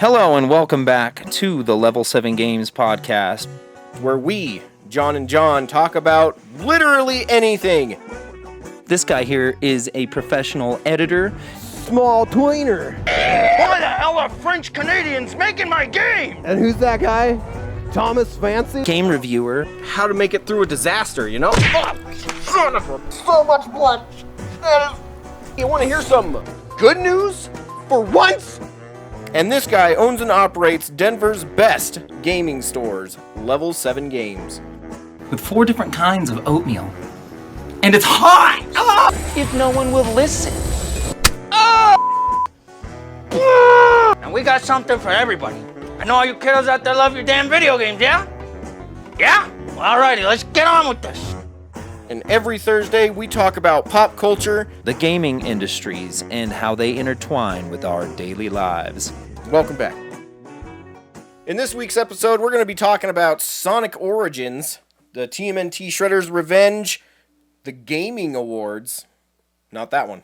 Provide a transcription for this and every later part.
Hello and welcome back to the Level 7 Games podcast, where we, John and John, talk about literally anything. This guy here is a professional editor. Small tweener. Why the hell are French Canadians making my game? And who's that guy? Thomas Fancy? Game reviewer. How to make it through a disaster, you know? Son of a... So much blood. You want to hear some good news? For once? And this guy owns and operates Denver's best gaming stores, Level 7 Games. With 4 different kinds of oatmeal. And it's hot! If no one will listen. And we got something for everybody. I know all you kiddos out there love your damn video games, yeah? Yeah? Well, alrighty, let's get on with this. And every Thursday, we talk about pop culture, the gaming industries, and how they intertwine with our daily lives. Welcome back. In this week's episode, we're going to be talking about Sonic Origins, the TMNT Shredder's Revenge, the Gaming Awards, not that one,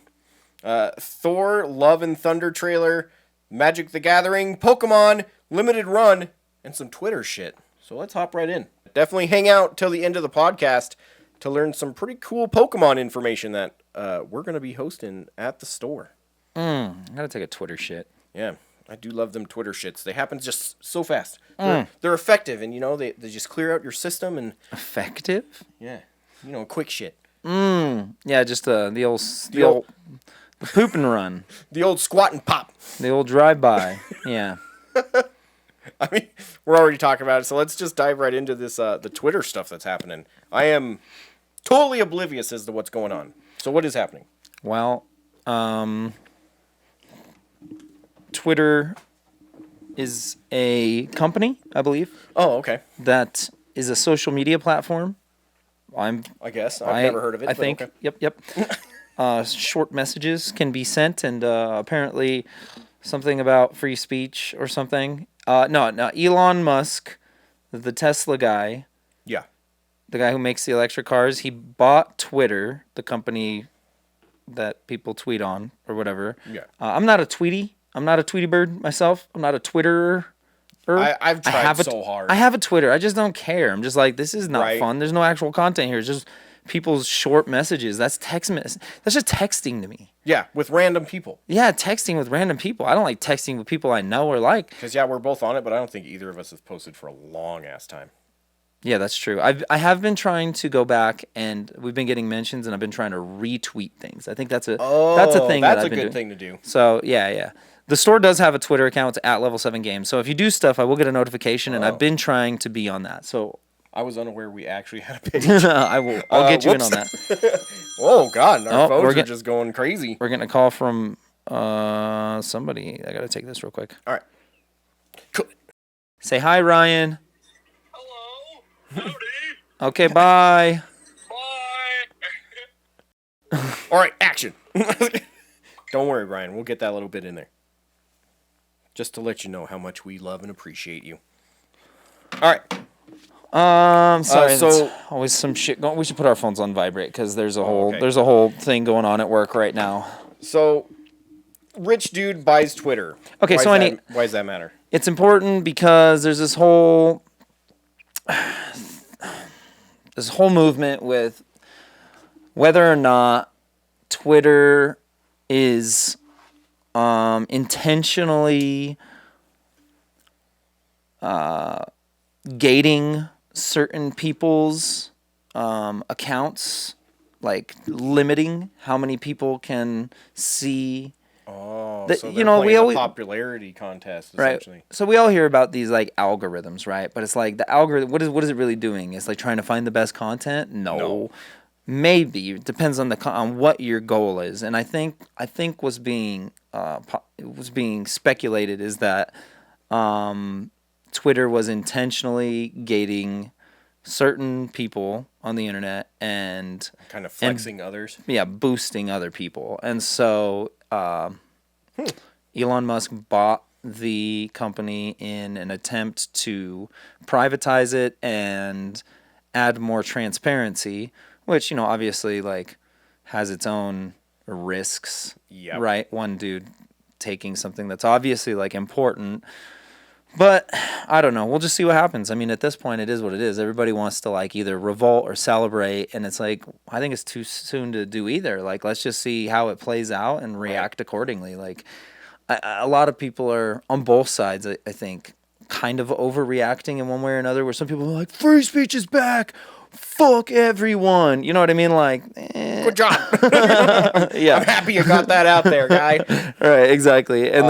Thor, Love and Thunder trailer, Magic the Gathering, Pokemon, Limited Run, and some Twitter shit. So let's hop right in. Definitely hang out till the end of the podcast to learn some pretty cool Pokemon information that we're going to be hosting at the store. I gotta take a Twitter shit. Yeah, I do love them Twitter shits. They happen just so fast. They're effective, and, you know, they just clear out your system and... Effective? Yeah, you know, quick shit. Yeah, just the old poop and run. The old squat and pop. The old drive-by, yeah. I mean, we're already talking about it, so let's just dive right into this, the Twitter stuff that's happening. I am totally oblivious as to what's going on. So what is happening? Well, Twitter is a company, I believe. Oh, okay. That is a social media platform. I guess. I've never heard of it. I think. Okay. Yep. Short messages can be sent, and apparently something about free speech or something. No, Elon Musk, the Tesla guy. Yeah. The guy who makes the electric cars, he bought Twitter, the company that people tweet on or whatever. Yeah. I'm not a Tweety. I'm not a Tweety bird myself. I'm not a Twitterer. I've tried so hard. I have a Twitter. I just don't care. I'm just like, this is not fun. There's no actual content here. It's just people's short messages. That's text mess. That's just texting to me. Yeah, with random people. Yeah, texting with random people. I don't like texting with people I know or like. Because, yeah, we're both on it, but I don't think either of us have posted for a long-ass time. Yeah, that's true. I have been trying to go back, and we've been getting mentions, and I've been trying to retweet things. I think that's a thing. That's a good thing to do. So yeah. The store does have a Twitter account. It's at Level 7 Games. So if you do stuff, I will get a notification, and I've been trying to be on that. So I was unaware we actually had a page. I'll get you in on that. Oh God, our phones are just going crazy. We're getting a call from somebody. I gotta take this real quick. All right. Cool. Say hi, Ryan. Hello. Howdy. Okay, bye. Bye. All right, action. Don't worry, Ryan. We'll get that little bit in there. Just to let you know how much we love and appreciate you. All right. Sorry. so there's always some shit going. We should put our phones on vibrate because there's a whole thing going on at work right now. So, rich dude buys Twitter. Okay, why does that matter? It's important because there's this whole movement with whether or not Twitter is intentionally gating certain people's accounts, like limiting how many people can see. Oh, that, so you know, we always popularity contest essentially. Right. So we all hear about these like algorithms, right? But it's like the algorithm. What is it really doing? It's like trying to find the best content. No. Maybe it depends on on what your goal is, and I think what's being speculated is that Twitter was intentionally gating certain people on the internet and kind of flexing others. Yeah, boosting other people, and so Elon Musk bought the company in an attempt to privatize it and add more transparency. Which, you know, obviously, like, has its own risks, Yep. right? One dude taking something that's obviously like important. But I don't know. We'll just see what happens. I mean, at this point, it is what it is. Everybody wants to like either revolt or celebrate, and it's like I think it's too soon to do either. Like, let's just see how it plays out and react accordingly. Like, a lot of people are on both sides. I think kind of overreacting in one way or another. Where some people are like, "Free speech is back. Fuck everyone." You know what I mean? Like, Good job. yeah, I'm happy you got that out there, guy. right, exactly. And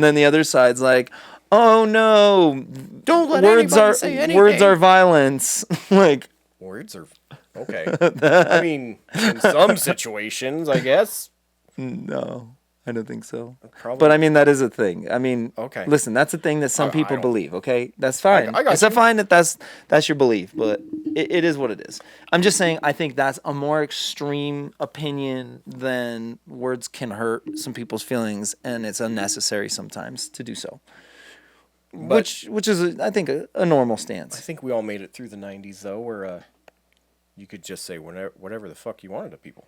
then the other side's like, oh no, Don't let words anybody are say anything. words are violence. Like, Words are okay. I mean, in some situations, I guess. no, I don't think so. Probably. But I mean, that is a thing. I mean, Okay. listen, that's a thing that some I people don't- believe. Okay, that's fine. I got it's you. fine that that's your belief, but it is what it is. I'm just saying. I think that's a more extreme opinion than words can hurt some people's feelings, and it's unnecessary sometimes to do so. Which is, I think, a normal I stance. think we all made it through the 90s, though, where you could just say whatever the fuck you wanted to people.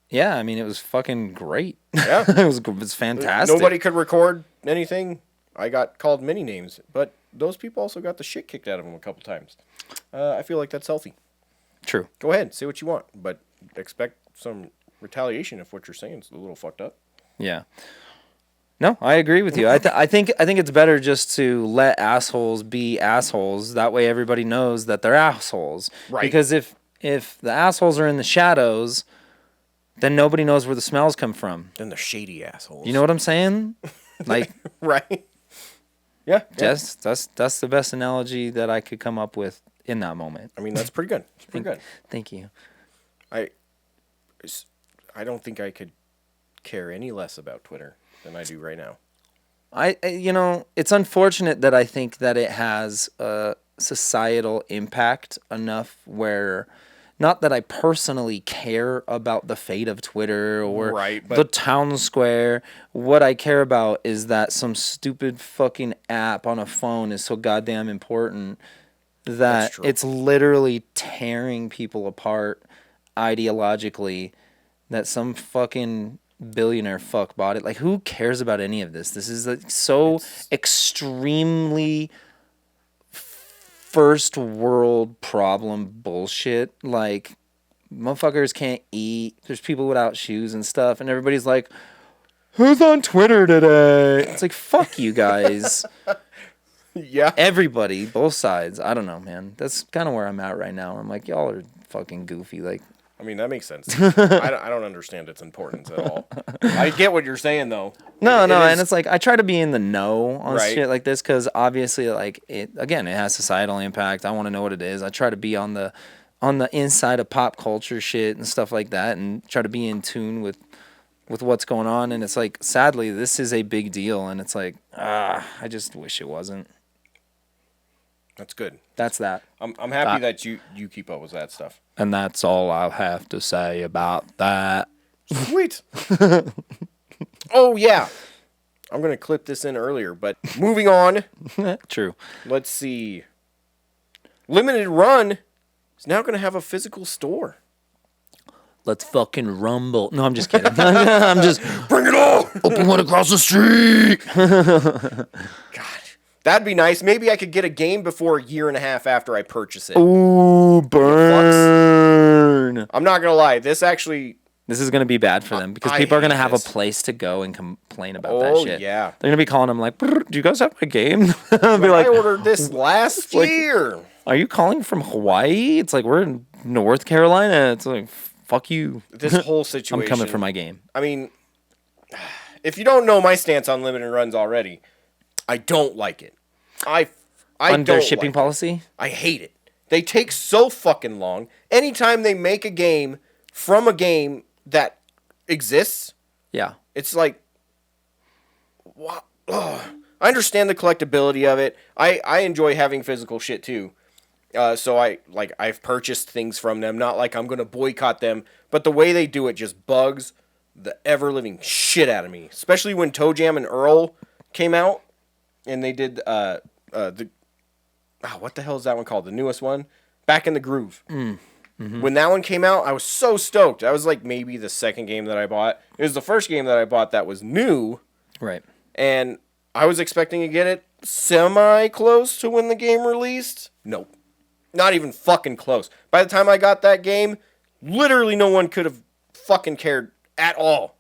Yeah, I mean, it was fucking great. Yeah. it was fantastic. Nobody could record anything. I got called many names, but those people also got the shit kicked out of them a couple times. I feel like that's healthy. True. Go ahead, say what you want, but expect some retaliation if what you're saying is a little fucked up. Yeah. No, I agree with you. I think it's better just to let assholes be assholes. That way, everybody knows that they're assholes. Right. Because if the assholes are in the shadows, then nobody knows where the smells come from. Then they're shady assholes. You know what I'm saying? Like, Right. Yeah. that's the best analogy that I could come up with in that moment. I mean, that's pretty good. It's pretty good. Thank you. I don't think I could care any less about Twitter than I do right now. It's unfortunate that I think that it has a societal impact enough where, not that I personally care about the fate of Twitter or Right, but- the town square. What I care about is that some stupid fucking app on a phone is so goddamn important that true. it's literally tearing people apart ideologically, that some fucking billionaire fuck bought it. Like, who cares about any of this? This is like so extremely first world problem bullshit. Like, motherfuckers can't eat. There's people without shoes and stuff, and everybody's like, who's on Twitter today? It's like, fuck you guys. Yeah. Everybody, both sides. I don't know, man. That's kind of where I'm at right now. I'm like, y'all are fucking goofy. Like, I mean, that makes sense. I don't understand its importance at all. I get what you're saying, though. No, It and is- it's like I try to be in the know on Right. shit like this because obviously, like, it has societal impact. I want to know what it is. I try to be on the inside of pop culture shit and stuff like that, and try to be in tune with what's going on. And it's like, sadly, this is a big deal, and it's like, I just wish it wasn't. That's good. That's that, I'm happy that you keep up with that stuff. and that's all I'll have to say about that. Sweet. Oh, yeah. I'm going to clip this in earlier, but moving on. True. Let's see. Limited Run is now going to have a physical store. Let's fucking rumble. No, I'm just kidding. I'm just Bring it on! open one across the street. God. That'd be nice. Maybe I could get a game before a year and a half after I purchase it. Ooh, burn. I'm not going to lie. This actually... This is going to be bad for them because I people are going to hate have this. a place to go and complain about that Oh, shit. yeah. They're going to be calling them like, "Brr, do you guys have my game?" I'll be I like, ordered this last year. are you calling from Hawaii? It's like, we're in North Carolina. It's like, fuck you. This whole situation. I'm coming for my game. I mean, if you don't know my stance on limited runs already, I don't like it. I Under don't shipping like policy? it. I hate it. They take so fucking long. Anytime they make a game from a game that exists, Yeah. it's like, what? Ugh. I understand the collectability of it. I enjoy having physical shit too. So I've purchased things from them. Not like I'm gonna boycott them, but the way they do it just bugs the ever living shit out of me. Especially when Toe Jam and Earl came out, and they did what the hell is that one called? The newest one, Back in the Groove. When that one came out, I was so stoked. That was like maybe the second game that I bought. It was the first game that I bought that was new. Right. And I was expecting to get it semi-close to when the game released. Nope. Not even fucking close. By the time I got that game, literally no one could have fucking cared at all.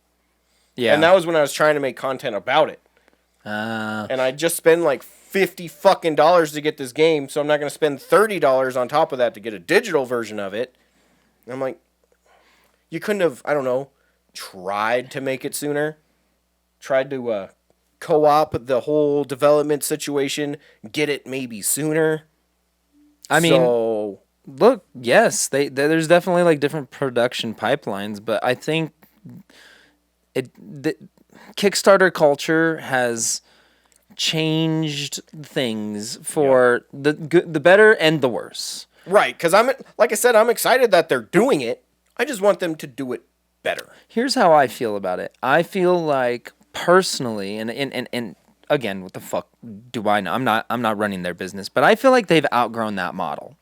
Yeah. And that was when I was trying to make content about it. And I just spent like $50 fucking to get this game, so I'm not going to spend $30 on top of that to get a digital version of it. And I'm like, you couldn't have, I don't know, tried to make it sooner? Tried to co-op the whole development situation, get it maybe sooner? I mean, look, yes, there's definitely like different production pipelines, but I think the Kickstarter culture has changed things for the better and the worse. Right, because like I said, I'm excited that they're doing it. I just want them to do it better. Here's how I feel about it. I feel like personally, and again, what the fuck do I know? I'm not running their business, but I feel like they've outgrown that model.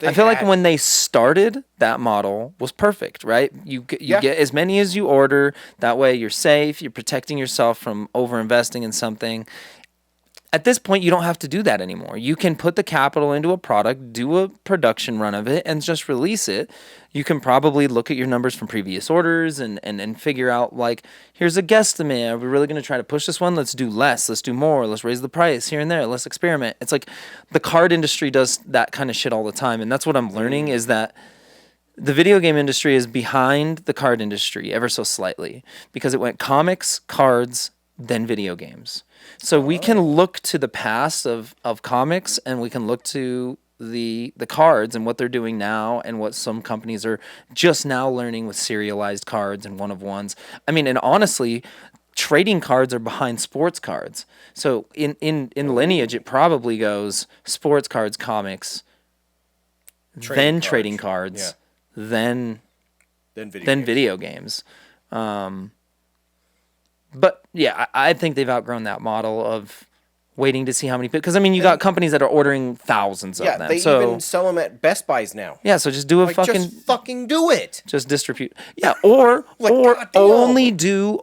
I feel like when they started, that model was perfect, right? You get as many as you order. That way you're safe. You're protecting yourself from over-investing in something. At this point, you don't have to do that anymore. You can put the capital into a product, do a production run of it, and just release it. You can probably look at your numbers from previous orders and figure out, like, here's a guesstimate. Are we really going to try to push this one? Let's do less. Let's do more. Let's raise the price here and there. Let's experiment. It's like the card industry does that kind of shit all the time. And that's what I'm learning is that the video game industry is behind the card industry ever so slightly because it went comics, cards, then video games. So we can look to the past of comics and we can look to the cards and what they're doing now and what some companies are just now learning with serialized cards and one-of-ones. I mean, and honestly, trading cards are behind sports cards. So in lineage, it probably goes sports cards, comics, then trading cards, then video games. But yeah, I think they've outgrown that model of waiting to see how many. Because I mean, you got companies that are ordering thousands of them. Yeah, they even sell them at Best Buys now. Yeah, so just do a just fucking do it. Just distribute. Yeah, or only do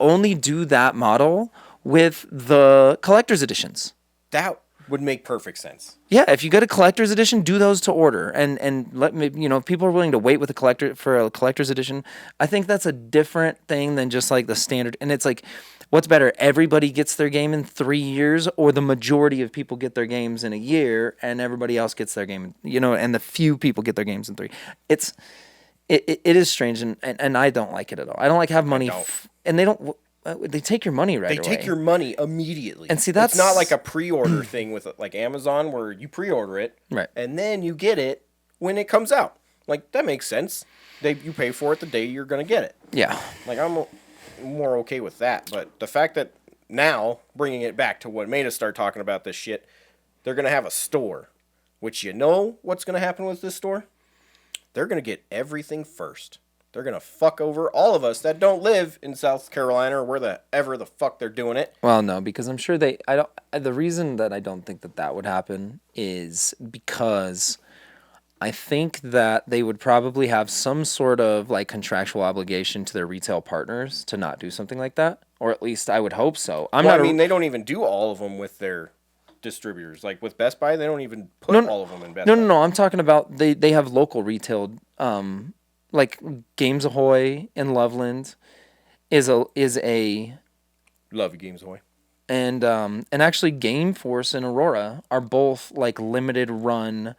that model with the collector's editions. That would make perfect sense. Yeah, if you get a collector's edition, do those to order, and let me, if people are willing to wait with a collector's edition, I think that's a different thing than just like the standard. And it's like, what's better? Everybody gets their game in 3 years, or the majority of people get their games in a year, and everybody else gets their game, and the few people get their games in 3. It is strange, and I don't like it at all. I don't like have money, and they don't. They take your money right away. They take your money immediately. And see, that's it's not like a pre-order thing with like Amazon where you pre-order it, right, and then you get it when it comes out. Like that makes sense. You pay for it the day you're gonna get it. Yeah. Like I'm more okay with that. But the fact that now bringing it back to what made us start talking about this shit, they're gonna have a store, which what's gonna happen with this store? They're gonna get everything first. They're going to fuck over all of us that don't live in South Carolina or wherever the fuck they're doing it. Well, no, because I'm sure the reason that I don't think that would happen is because I think that they would probably have some sort of like contractual obligation to their retail partners to not do something like that. Or at least I would hope so. I mean, they don't even do all of them with their distributors. Like with Best Buy, they don't even put all of them in Best Buy. No, I'm talking about they have local retail like Games Ahoy in Loveland is a love you, Games Ahoy, and actually Game Force and Aurora are both like limited run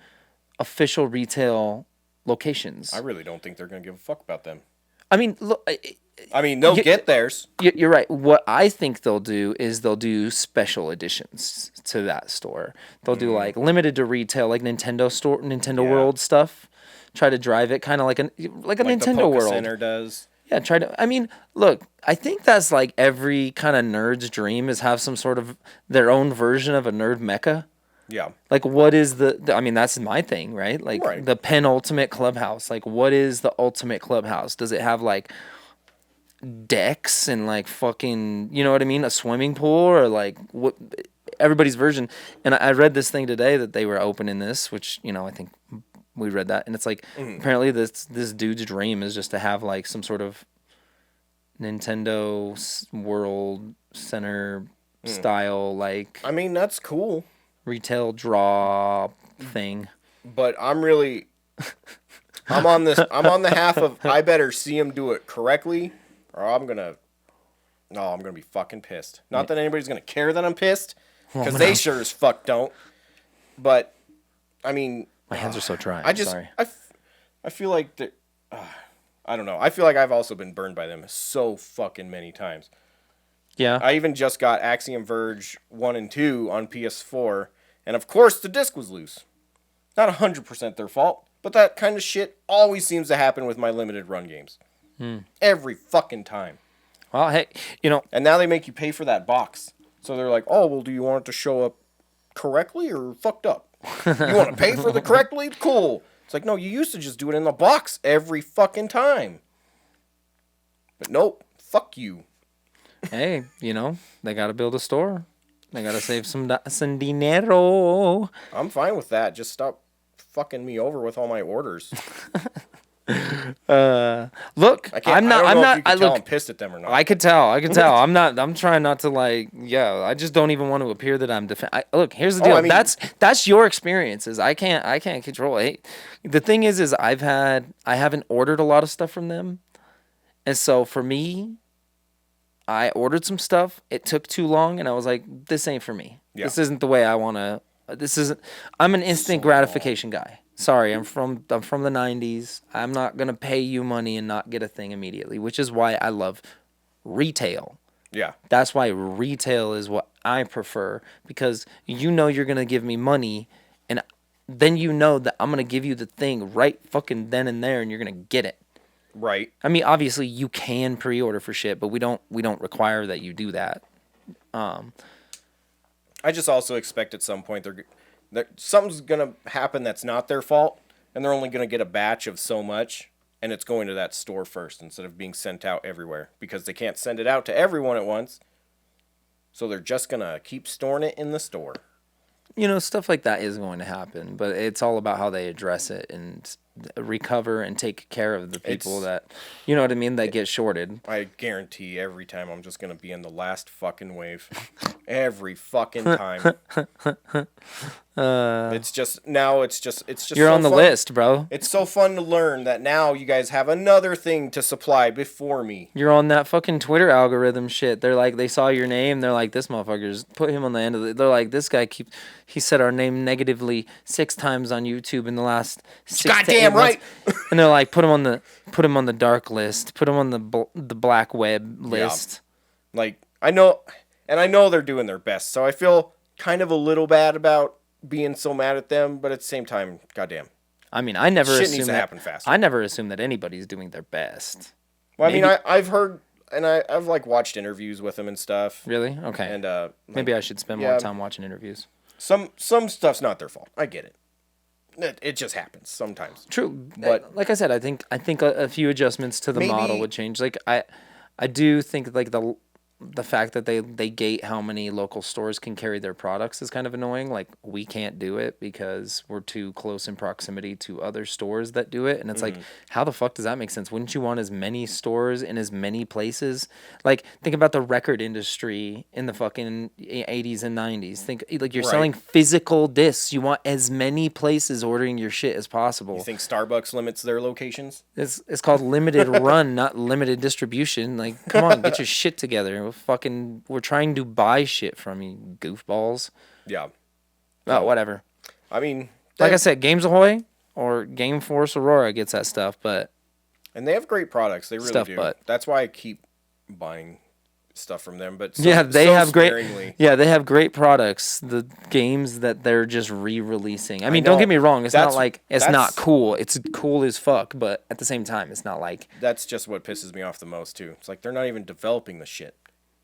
official retail locations. I really don't think they're gonna give a fuck about them. I mean, look, they'll get theirs. You're right. What I think they'll do is they'll do special editions to that store. They'll do like limited to retail, like Nintendo World stuff. Try to drive it kind of like a Nintendo the World Center does. Yeah, I mean, look, I think that's like every kind of nerd's dream is have some sort of their own version of a nerd mecca. Yeah. Like, what is I mean, that's my thing, right? Like, the penultimate clubhouse. Like, what is the ultimate clubhouse? Does it have, like, decks and, like, fucking, you know what I mean? A swimming pool or, like, what everybody's version. And I read this thing today that they were opening this, which, I think We read that, and it's like apparently this dude's dream is just to have like some sort of Nintendo World Center style like. I mean, that's cool. Retail draw thing. But I'm on the half of I better see him do it correctly, or I'm gonna be fucking pissed. Not that anybody's gonna care that I'm pissed, because they sure as fuck don't. But I mean, my hands are so dry. Sorry. I feel like I don't know. I feel like I've also been burned by them so fucking many times. Yeah. I even just got Axiom Verge 1 and 2 on PS4, and of course the disc was loose. Not 100% their fault, but that kind of shit always seems to happen with my limited run games. Every fucking time. Well, hey, And now they make you pay for that box. So they're like, oh, well, do you want it to show up correctly or fucked up? You want to pay for the correctly? Cool. It's like, no, you used to just do it in the box every fucking time. But nope, fuck you. Hey, they got to build a store. They got to save some dinero. I'm fine with that. Just stop fucking me over with all my orders. Look, I'm pissed at them or not. I could tell. I'm trying not to I just don't even want to appear that I'm look, here's the deal. That's your experiences. I can't control it. The thing is I haven't ordered a lot of stuff from them. And so for me, I ordered some stuff. It took too long, and I was like, "This ain't for me. Yeah. This isn't the way I want to. I'm an instant gratification guy. Sorry, I'm from the '90s. I'm not gonna pay you money and not get a thing immediately, which is why I love retail. Yeah, that's why retail is what I prefer, because you're gonna give me money, and then that I'm gonna give you the thing right fucking then and there, and you're gonna get it. Right. I mean, obviously you can pre-order for shit, but we don't require that you do that. I just also expect at some point something's gonna happen that's not their fault, and they're only gonna get a batch of so much, and it's going to that store first instead of being sent out everywhere, because they can't send it out to everyone at once. So they're just gonna keep storing it in the store. Stuff like that is going to happen, but it's all about how they address it and recover and take care of the people that get shorted. I guarantee every time I'm just gonna be in the last fucking wave. Every fucking time. It's just you're on the list, bro. It's so fun to learn that now you guys have another thing to supply before me. You're on that fucking Twitter algorithm shit. They're like, they saw your name. They're like, this motherfucker's put him on the end of it. They're like, this guy he said our name negatively 6 times on YouTube in the last 6 goddamn right. And they're like, put him on the dark list. Put him on the black web list. Yeah. Like, I know they're doing their best, so I feel kind of a little bad about being so mad at them, but at the same time, goddamn. I mean, I never shit needs to happen faster. I never assume that anybody's doing their best. Well, maybe. I mean, I've heard, and I've watched interviews with them and stuff. Really? Okay. And maybe I should spend more time watching interviews. Some stuff's not their fault. I get it. It just happens sometimes. True, but like I said, I think a few adjustments to the model would change. Like I do think the fact that they gate how many local stores can carry their products is kind of annoying. Like, we can't do it because we're too close in proximity to other stores that do it. And it's like, how the fuck does that make sense? Wouldn't you want as many stores in as many places? Like, think about the record industry in the fucking 80s and 90s. Think, like, you're selling physical discs. You want as many places ordering your shit as possible. You think Starbucks limits their locations? It's called limited run, not limited distribution. Like, come on, get your shit together. We're trying to buy shit from you, goofballs. Yeah. Oh, whatever. I mean, like I said, Games Ahoy or Game Force Aurora gets that stuff, and they have great products. They really do. But that's why I keep buying stuff from them. But they have great products. The games that they're just re-releasing. I mean, don't get me wrong. It's not like it's not cool. It's cool as fuck, but at the same time, it's not like. That's just what pisses me off the most too. It's like they're not even developing the shit.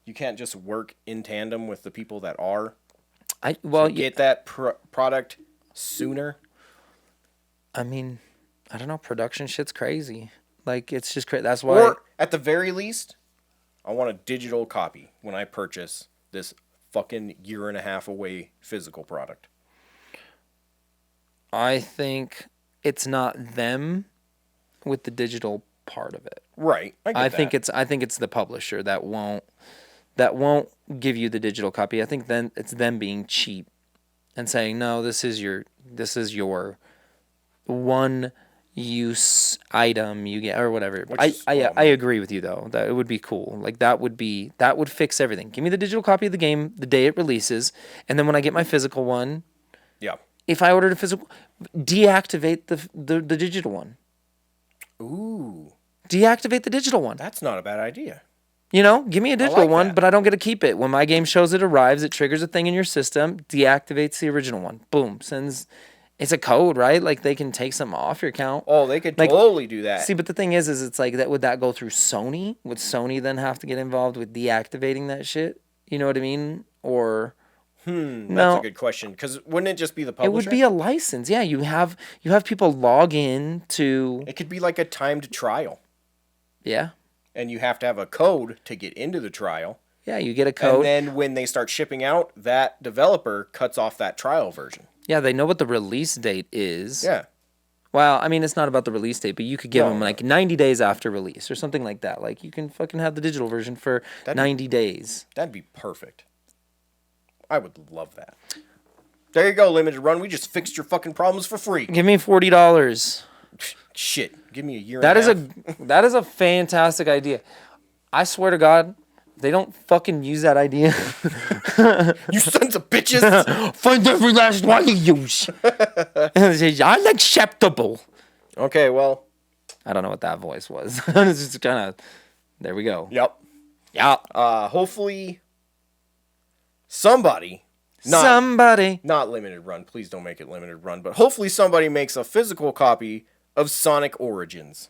You can't just work in tandem with the people that are. Get that product sooner. I mean, I don't know. Production shit's crazy. Like, it's just crazy. That's why. Or at the very least, I want a digital copy when I purchase this fucking year and a half away physical product. I think it's not them with the digital part of it. Right. I think it's the publisher that won't give you the digital copy. I think then it's them being cheap and saying, no, this is your one use item you get or whatever. I agree with you though. That it would be cool. Like that would fix everything. Give me the digital copy of the game the day it releases, and then when I get my physical one, yeah. if I ordered a physical, deactivate the digital one. Ooh. Deactivate the digital one. That's not a bad idea. Give me a digital one, that. but I don't get to keep it. When my game shows it arrives, it triggers a thing in your system, deactivates the original one. Boom. Sends. It's a code, right? Like they can take something off your account. Oh, they could totally do that. See, but the thing is it's like that. Would that go through Sony? Would Sony then have to get involved with deactivating that shit? You know what I mean? Or that's a good question. Because wouldn't it just be the publisher? It would be a license. Yeah, you have people log in to. It could be like a timed trial. Yeah. And you have to have a code to get into the trial. Yeah, you get a code. And then when they start shipping out, that developer cuts off that trial version. Yeah, they know what the release date is. Yeah. Well, I mean, it's not about the release date, but you could give them like 90 days after release or something like that. Like you can fucking have the digital version for 90 days. That'd be perfect. I would love that. There you go, Limited Run. We just fixed your fucking problems for free. Give me $40. Shit. Give me a year That and a half. That is a fantastic idea. I swear to God, they don't fucking use that idea. You sons of bitches. Find every last one you use. Unacceptable. Okay, well. I don't know what that voice was. It's just kind of, there we go. Yep. Yeah. Hopefully somebody. Not Limited Run. Please don't make it Limited Run. But hopefully somebody makes a physical copy of Sonic Origins,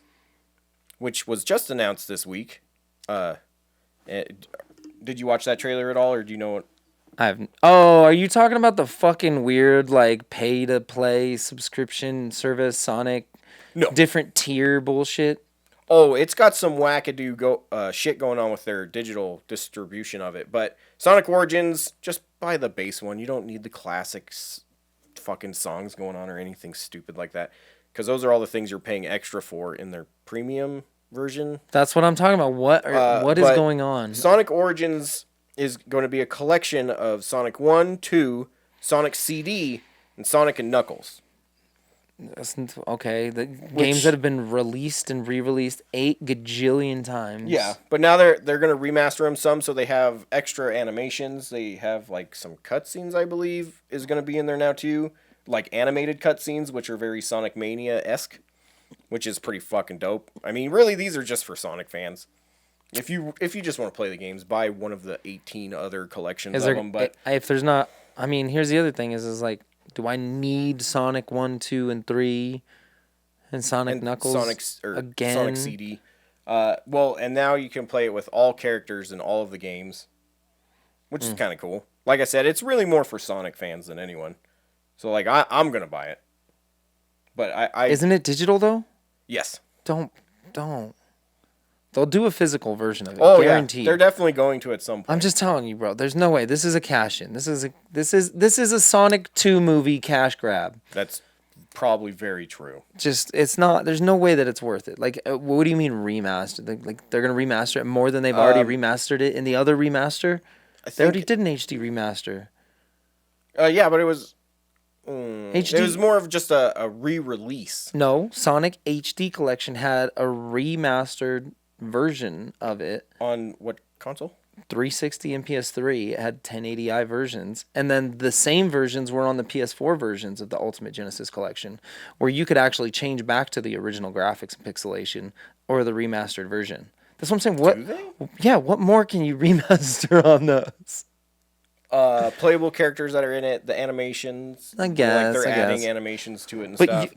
which was just announced this week. Did you watch that trailer at all, or do you know what? Are you talking about the fucking weird, like, pay-to-play subscription service Sonic? No. Different tier bullshit? Oh, it's got some wackadoo shit going on with their digital distribution of it. But Sonic Origins, just buy the base one. You don't need the classics fucking songs going on or anything stupid like that. Because those are all the things you're paying extra for in their premium version. That's what I'm talking about. What is going on? Sonic Origins is going to be a collection of Sonic 1, 2, Sonic CD, and Sonic and Knuckles. Okay, the games that have been released and re-released 8 gajillion times. Yeah, but now they're going to remaster them some, so they have extra animations. They have like some cutscenes, I believe, is going to be in there now too, like animated cutscenes, which are very Sonic Mania-esque, which is pretty fucking dope. I mean, really, these are just for Sonic fans. If you just want to play the games, buy one of the 18 other collections of them. But if there's not, I mean, here's the other thing: is like, do I need Sonic 1, 2, and 3, and Sonic Knuckles again? Sonic CD. Well, and now you can play it with all characters in all of the games, which is kind of cool. Like I said, it's really more for Sonic fans than anyone. So, like, I'm gonna buy it. But I isn't it digital though? Yes. Don't. They'll do a physical version of it. Oh, guaranteed. Yeah. They're definitely going to at some point. I'm just telling you, bro. There's no way. This is a cash in. This is a Sonic 2 movie cash grab. That's probably very true. It's not. There's no way that it's worth it. Like, what do you mean remastered? Like they're gonna remaster it more than they've already remastered it in the other remaster. They already did an HD remaster. Yeah, but it was. HD. It was more of just a re-release. No, Sonic HD Collection had a remastered version of it. On what console? 360 and PS3. It had 1080i versions. And then the same versions were on the PS4 versions of the Ultimate Genesis Collection, where you could actually change back to the original graphics and pixelation or the remastered version. That's what I'm saying. What? Do they? Yeah, what more can you remaster on those? Playable characters that are in it, the animations. I guess. Like they're adding animations to it and but stuff.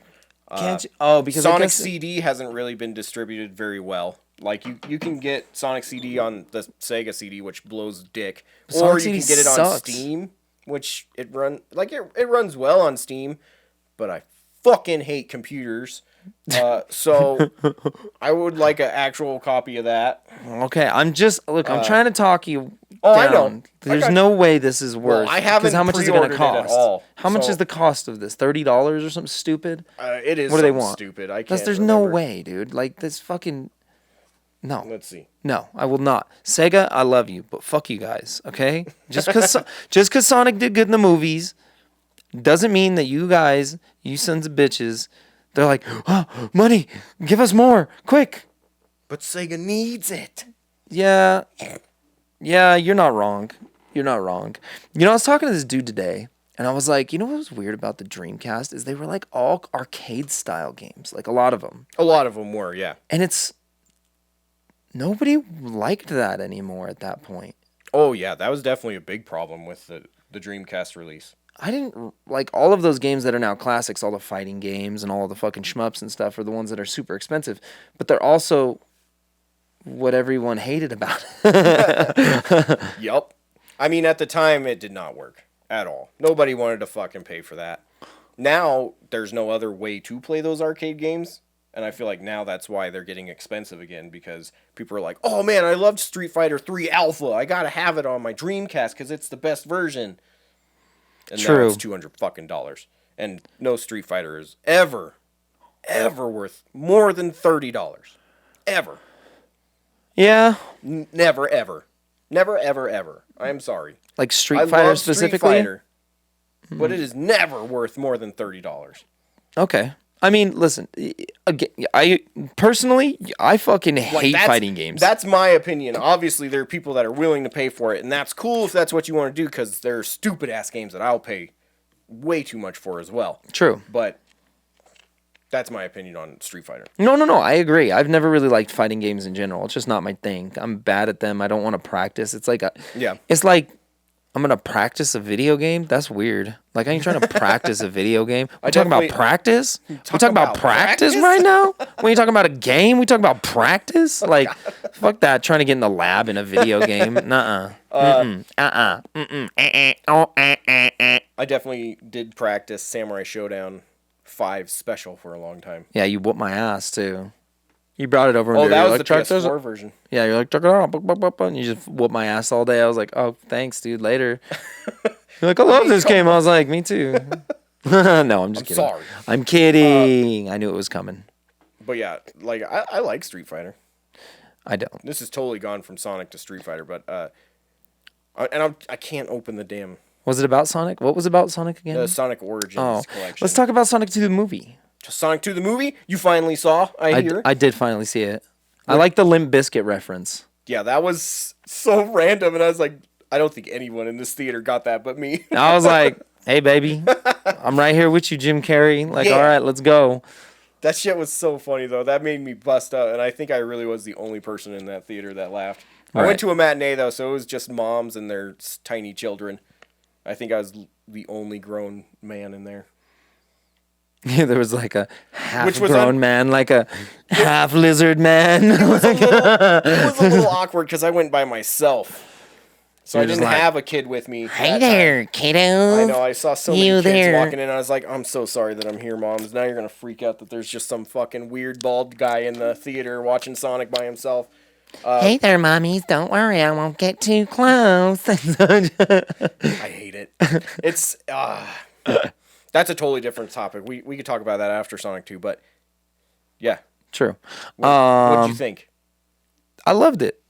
Can't you? Because Sonic CD hasn't really been distributed very well. Like you can get Sonic CD on the Sega CD, which blows dick, or you can get it on Steam, which it runs well on Steam. But I fucking hate computers So I would like an actual copy of that. Okay, I'm trying to talk you Oh, down. I know. There's no way this is worth. I haven't because how much is it going to pre-ordered it cost? at all, How much so- is the cost of this? $30 or something stupid? It is What do they something want? stupid. I can't There's remember. no way, dude. Like this fucking. No. Let's see. No, I will not. Sega, I love you, but fuck you guys, okay? Just because Sonic did good in the movies doesn't mean that you guys, you sons of bitches, they're like, oh, money, give us more, quick. But Sega needs it. Yeah, you're not wrong. You're not wrong. You know, I was talking to this dude today, and I was like, you know what was weird about the Dreamcast is they were like all arcade-style games, like a lot of them. A lot of them were, yeah. And nobody liked that anymore at that point. Oh, yeah, that was definitely a big problem with the Dreamcast release. I didn't like all of those games that are now classics, all the fighting games and all the fucking shmups and stuff are the ones that are super expensive, but they're also what everyone hated about it. Yup. I mean, at the time, it did not work at all. Nobody wanted to fucking pay for that. Now, there's no other way to play those arcade games, and I feel like now that's why they're getting expensive again, because people are like, oh man, I loved Street Fighter 3 Alpha. I gotta have it on my Dreamcast because it's the best version. And now True. it's $200 and no Street Fighter is ever worth more than $30. Ever. Yeah, Never, ever. Never, ever. I'm sorry. like Street I Fighter love specifically. Street Fighter, but it is never worth more than $30. Okay. I mean, listen, again, I personally fucking hate fighting games. That's my opinion. Obviously, there are people that are willing to pay for it, and that's cool if that's what you want to do, because there are stupid ass games that I'll pay way too much for as well. True. But that's my opinion on Street Fighter. No, I agree. I've never really liked fighting games in general. It's just not my thing. I'm bad at them. I don't want to practice. It's like it's like I'm gonna practice a video game. That's weird. Like I ain't trying to practice a video game. We talking about practice? We talking about practice right now? When you talking about a game, we talking about practice? Like, fuck that. Trying to get in the lab in a video game. Nuh-uh. I definitely did practice Samurai Showdown 5 Special for a long time. Yeah, you whooped my ass too. You brought it over. Oh, and that you're was like, the "Check this PS4 out." version. Yeah, you're like, check it out. And you just whooped my ass all day. I was like, oh, thanks, dude. Later. You're like, I love this game. I was like, me too. No, I'm just kidding. Sorry. I'm kidding. I knew it was coming. But yeah, like I like Street Fighter. I don't. This is totally gone from Sonic to Street Fighter, but I can't open the damn Was it about Sonic? What was about Sonic again? Sonic Origins collection. Let's talk about Sonic 2 the movie. Sonic 2 the movie. You finally saw. I hear. I did finally see it. I like the Limp Bizkit reference. Yeah, that was so random, and I was like, I don't think anyone in this theater got that but me. I was like, hey, baby, I'm right here with you, Jim Carrey. Like, all right, let's go. That shit was so funny, though. That made me bust out, and I think I really was the only person in that theater that laughed. I went to a matinee, though, so it was just moms and their tiny children. I think I was the only grown man in there. Yeah, there was like a half-grown man, like a half-lizard man. It was a little awkward because I went by myself. So I didn't have a kid with me. Hey there, kiddo. I know, I saw so many You kids there. walking in, and I was like, I'm so sorry that I'm here, moms. Now you're going to freak out that there's just some fucking weird bald guy in the theater watching Sonic by himself. Hey there, mommies. Don't worry, I won't get too close. I hate it. It's, that's a totally different topic. We could talk about that after Sonic 2, but yeah. True. What'd you think? I loved it.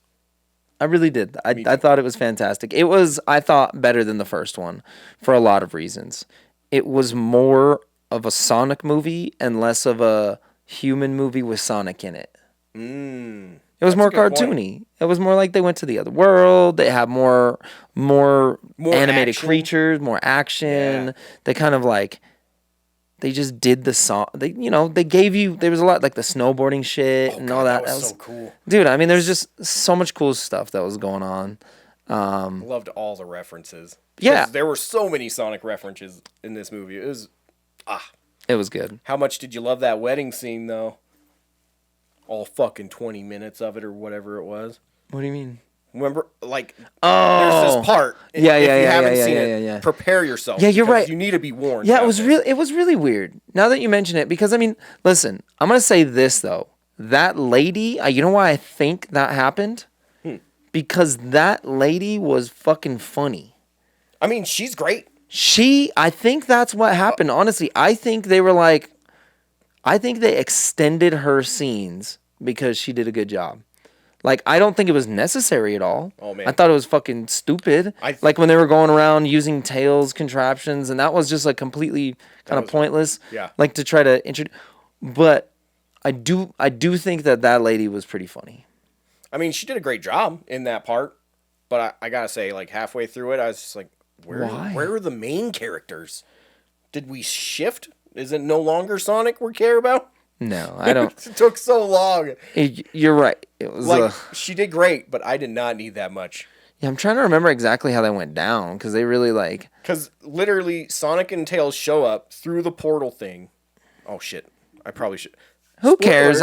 I really did. I thought it was fantastic. It was, I thought, better than the first one for a lot of reasons. It was more of a Sonic movie and less of a human movie with Sonic in it. It was more cartoony. It was more like they went to the other world. They had more animated action. creatures, more action. Yeah. They kind of like, they just did the song. They gave you, there was a lot like the snowboarding shit and all that. That was so cool. Dude, I mean, there's just so much cool stuff that was going on. Loved all the references. Yeah. Because there were so many Sonic references in this movie. It was good. How much did you love that wedding scene, though? All fucking 20 minutes of it or whatever it was. What do you mean? Remember, like, Oh, there's this part. If you haven't seen it, prepare yourself. Yeah, you're because right. You need to be warned. Yeah, about it was really weird. Now that you mention it, because I mean, listen, I'm gonna say this though. That lady, you know why I think that happened? Because that lady was fucking funny. I mean, she's great. I think that's what happened. Honestly, I think they extended her scenes because she did a good job. Like, I don't think it was necessary at all. Oh, man. I thought it was fucking stupid. Like when they were going around using Tails contraptions, and that was just like completely kind of pointless. Yeah. Like to try to introduce. But I do think that lady was pretty funny. I mean, she did a great job in that part, but I gotta say, like halfway through it, I was just like, where are the main characters? Did we shift? Is it no longer Sonic we care about? No, I don't. It took so long. You're right. It was like she did great, but I did not need that much. Yeah, I'm trying to remember exactly how they went down because they really like. Because literally, Sonic and Tails show up through the portal thing. Oh shit! I probably should. Who cares?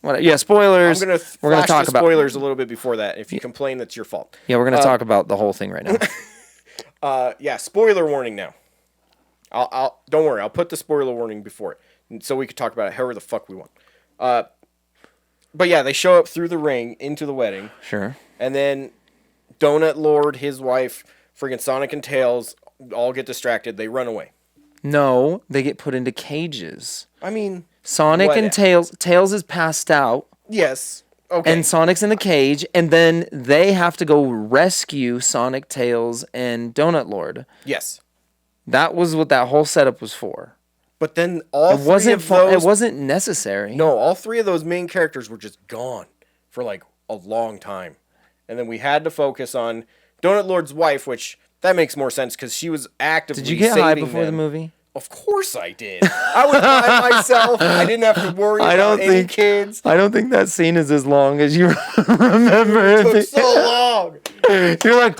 What? Yeah, spoilers. We're gonna talk about spoilers a little bit before that. If you complain, that's your fault. Yeah, we're gonna talk about the whole thing right now. Yeah, spoiler warning now. I'll don't worry. I'll put the spoiler warning before it, so we could talk about it however the fuck we want. But yeah, they show up through the ring into the wedding. Sure. And then Donut Lord, his wife, friggin' Sonic and Tails all get distracted. They run away. No, they get put into cages. I mean, Sonic and Tails is passed out. Yes. Okay. And Sonic's in the cage, and then they have to go rescue Sonic, Tails, and Donut Lord. Yes. That was what that whole setup was for. But then all three of those... It wasn't necessary. No, all three of those main characters were just gone for like a long time. And then we had to focus on Donut Lord's wife, which that makes more sense because she was actively saving them. Did you get high before the movie? Of course I did. I was by myself. I didn't have to worry about any kids. I don't think that scene is as long as you remember. It took so long. You're like,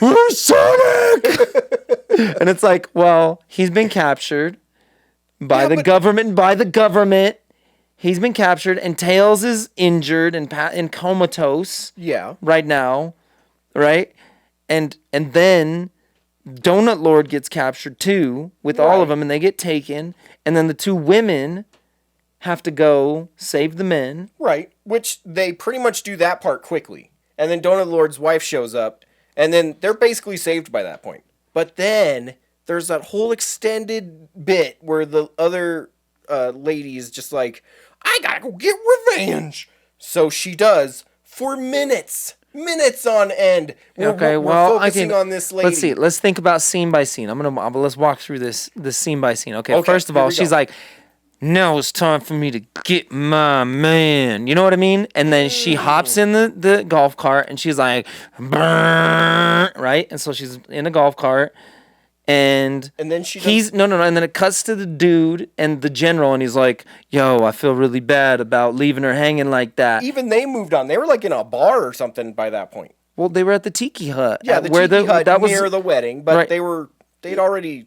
where's Sonic? And it's like, well, he's been captured by the government. He's been captured, and Tails is injured and comatose. Yeah. Right now, right? And then Donut Lord gets captured too with all of them, and they get taken. And then the two women have to go save the men. Right, which they pretty much do that part quickly. And then Donut Lord's wife shows up, and then they're basically saved by that point. But then there's that whole extended bit where the other lady is just like, I gotta go get revenge. So she does for minutes on end. We're focusing on this lady. Let's see. Let's think about scene by scene. Let's walk through this scene by scene. Okay, first of all, she's like, now it's time for me to get my man. You know what I mean? And then she hops in the golf cart and she's like, brrr, right? And so she's in a golf cart. And then and then it cuts to the dude and the general, and he's like, yo, I feel really bad about leaving her hanging like that. Even they moved on. They were like in a bar or something by that point. Well, they were at the Tiki Hut. Yeah, Tiki Hut near the wedding, but they'd already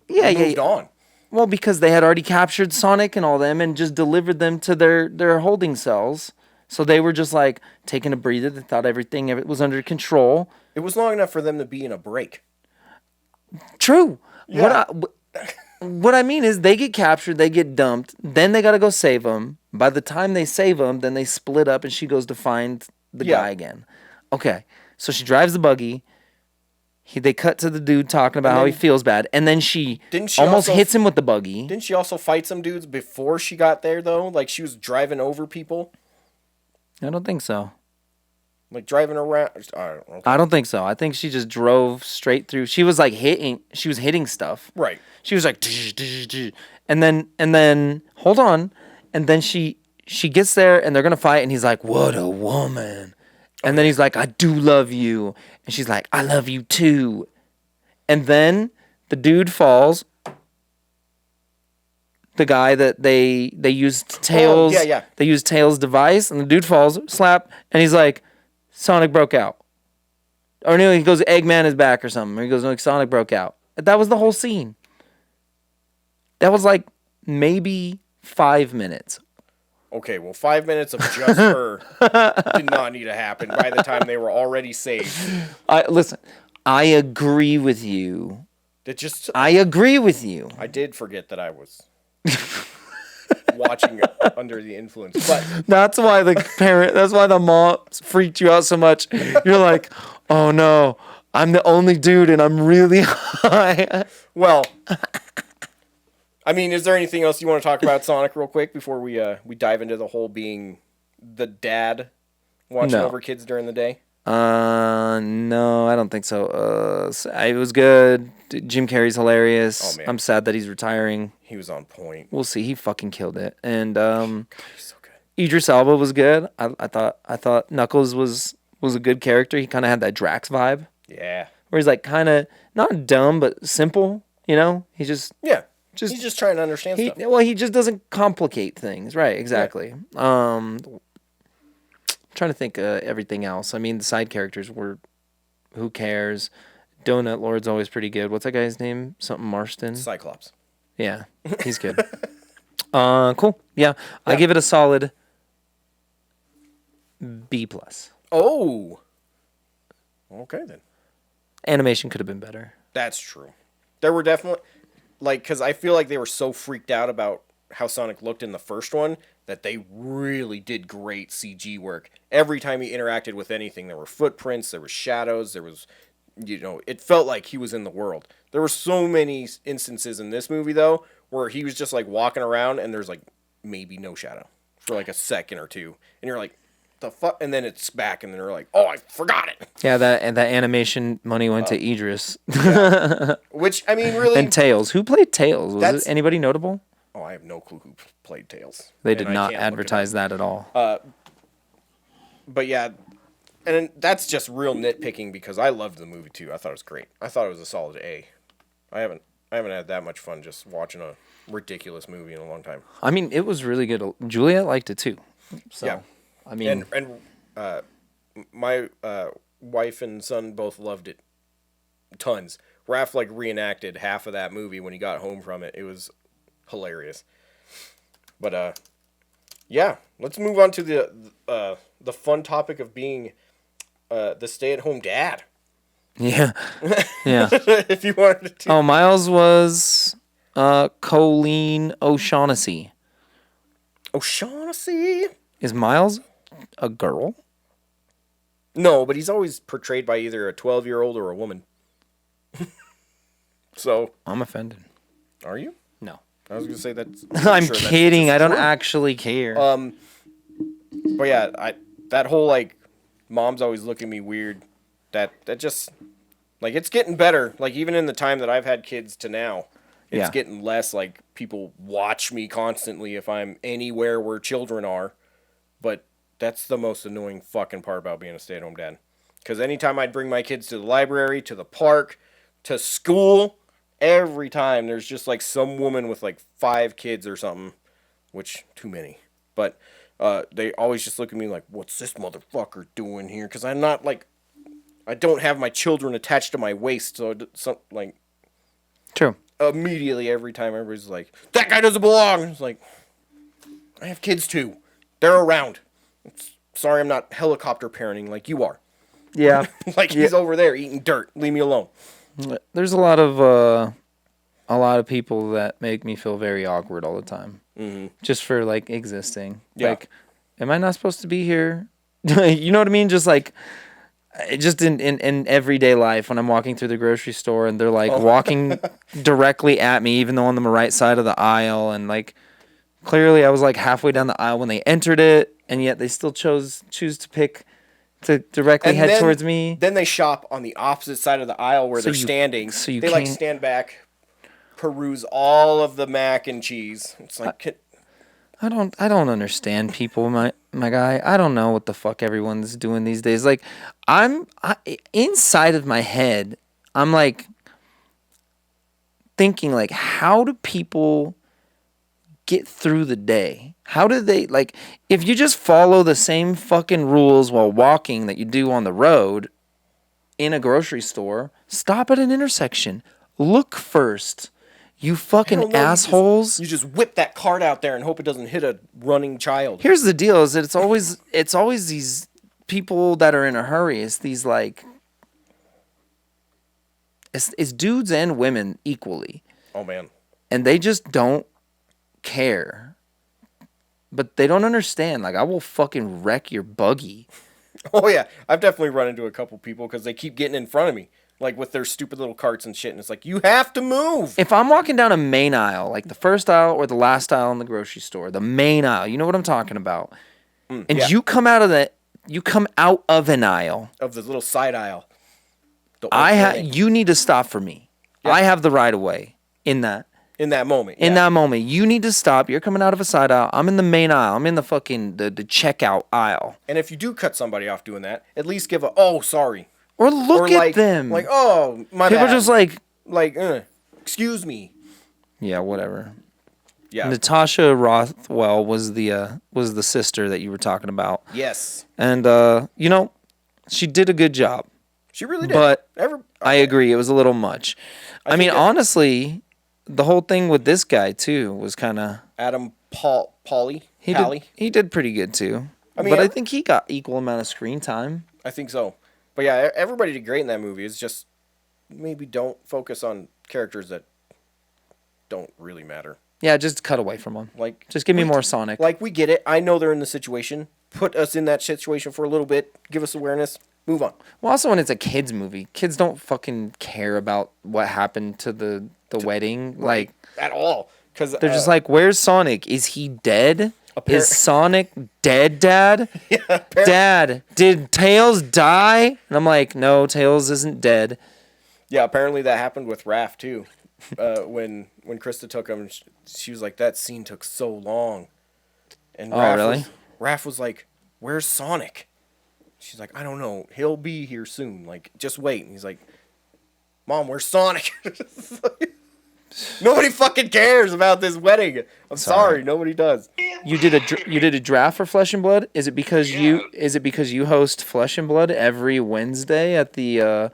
moved on. Well, because they had already captured Sonic and all them and just delivered them to their holding cells. So they were just like taking a breather. They thought everything was under control. It was long enough for them to be in a break. True. Yeah. What I mean is they get captured, they get dumped, then they got to go save them. By the time they save them, then they split up and she goes to find the guy again. Okay. So she drives the buggy. They cut to the dude talking about how he feels bad, and then she almost hits him with the buggy. Didn't she also fight some dudes before she got there, though? Like, she was driving over people? I don't think so. Like, driving around? I don't think so. I think she just drove straight through. She was like hitting stuff. Right. She was like, and then, hold on. And then she gets there, and they're going to fight, and he's like, what a woman. And then he's like, I do love you. And she's like, I love you too. And then the dude falls. The guy that they used Tails. They used Tails' device, and the dude falls, slap, and he's like, Sonic broke out. Or no, he goes, Eggman is back or something. Or he goes, no, Sonic broke out. That was the whole scene. That was like maybe 5 minutes. Okay, well, 5 minutes of just her did not need to happen by the time they were already saved. Listen, I agree with you. I agree with you. I did forget that I was watching it under the influence, but That's why the mom freaked you out so much. You're like, oh no, I'm the only dude and I'm really high. well, I mean, is there anything else you want to talk about Sonic real quick before we dive into the whole being the dad watching No. over kids during the day? No, I don't think so. It was good. Jim Carrey's hilarious. Oh, man. I'm sad that he's retiring. He was on point. We'll see. He fucking killed it. And God, he's so good. Idris Elba was good. I thought Knuckles was a good character. He kind of had that Drax vibe, Yeah. where he's like kind of not dumb but simple. You know, he's just Yeah. He's just trying to understand stuff. he just doesn't complicate things. Right? Exactly. Trying to think everything else. I mean, the side characters were, who cares? Donut Lord's always pretty good. What's that guy's name? Something Marston. Cyclops. Yeah, he's good. Cool. Yeah, I give it a solid B+. Oh. Okay, then. Animation could have been better. That's true. There were definitely, because I feel like they were so freaked out about how Sonic looked in the first one that they really did great CG work. Every time he interacted with anything, there were footprints, there were shadows, there was, it felt like he was in the world. There were so many instances in this movie, though, where he was just, walking around and there's, maybe no shadow for, a second or two. And you're like, the fuck? And then it's back and then you're like, oh, I forgot it. Yeah, that animation money went to Idris. Which, I mean, really... And Tails. Who played Tails? Was it anybody notable? Oh, I have no clue who played Tails. They did not advertise that at all. But yeah, and that's just real nitpicking because I loved the movie too. I thought it was great. I thought it was a solid A. I haven't had that much fun just watching a ridiculous movie in a long time. I mean, it was really good. Juliet liked it too. So, yeah. I mean, and my wife and son both loved it tons. Raph reenacted half of that movie when he got home from it. It was hilarious. But yeah, let's move on to the fun topic of being the stay-at-home dad. Yeah. Yeah. If you wanted to. Oh, Miles was Colleen O'Shaughnessy. O'Shaughnessy? Is Miles a girl? No, but he's always portrayed by either a 12-year-old or a woman. So. I'm offended. Are you? No. I was going to say that's... I'm kidding. I don't actually care. But yeah, that whole, mom's always looking at me weird. That just... it's getting better. Even in the time that I've had kids to now, it's getting less, people watch me constantly if I'm anywhere where children are. But that's the most annoying fucking part about being a stay-at-home dad. Because anytime I'd bring my kids to the library, to the park, to school, every time there's just some woman with 5 kids or something, which too many. But they always just look at me like, what's this motherfucker doing here? Because I'm not I don't have my children attached to my waist, so True. Immediately every time everybody's like, that guy doesn't belong. It's like, I have kids too. They're around. Sorry, I'm not helicopter parenting like you are. Yeah. He's over there eating dirt. Leave me alone. There's a lot of people that make me feel very awkward all the time. Mm-hmm. Just for existing. Yeah. Am I not supposed to be here? You know what I mean? Just just in everyday life when I'm walking through the grocery store and they're walking directly at me, even though I'm on the right side of the aisle, and clearly I was halfway down the aisle when they entered it, and yet they still choose to directly head towards me. Then they shop on the opposite side of the aisle where they're standing. So you they stand back, peruse all of the mac and cheese. It's I don't understand people, my guy. I don't know what the fuck everyone's doing these days. Inside of my head, I'm thinking how do people get through the day? How do they if you just follow the same fucking rules while walking that you do on the road in a grocery store, stop at an intersection, look first. You Hell fucking no, assholes. You just whip that cart out there and hope it doesn't hit a running child. Here's the deal: is that it's always these people that are in a hurry. It's these like it's dudes and women equally, Oh man. and they just don't care. But they don't understand. Like, I will fucking wreck your buggy. Oh yeah, I've definitely run into a couple people because they keep getting in front of me, like with their stupid little carts and shit. And it's like, you have to move. If I'm walking down a main aisle, like the first aisle or the last aisle in the grocery store, the main aisle, you know what I'm talking about. And yeah. you come out of an aisle. Of the little side aisle. You need to stop for me. Yeah. I have the right of way in that. In that moment. In yeah. that moment, you need to stop. You're coming out of a side aisle. I'm in the main aisle. I'm in the fucking the checkout aisle. And if you do cut somebody off doing that, at least give a, oh, sorry. Or look or at them. Like, oh, my People bad. just like, excuse me. yeah, whatever. Yeah. Natasha Rothwell was the sister that you were talking about. Yes. And she did a good job. She really did. But I agree, it was a little much. I mean, think honestly, the whole thing with this guy too was kind of Adam Pally. he did pretty good too. mean, I think he got equal amount of screen time. I think so. But yeah, everybody did great in that movie. It's just maybe don't focus on characters that don't really matter. Yeah, just cut away from him. Like, just give me more Sonic. Like, we get it. I know they're in the situation. Put us in that situation for a little bit. Give us awareness. Move on. Well, also when it's a kids movie, kids don't fucking care about what happened to the wedding. Like, at all. Because they're just like, where's Sonic? Is he dead? Is Sonic dead, Dad? Yeah, Dad, did Tails die? And I'm like, no, Tails isn't dead. Yeah, apparently that happened with Raph too. When Krista took him, she was like, that scene took so long. And Raph was like, where's Sonic? She's like, I don't know. He'll be here soon. Like, just wait. And he's like, Mom, where's Sonic? Nobody fucking cares about this wedding. I'm sorry, nobody does. You did a draft for Flesh and Blood? Is it because you host Flesh and Blood every Wednesday at the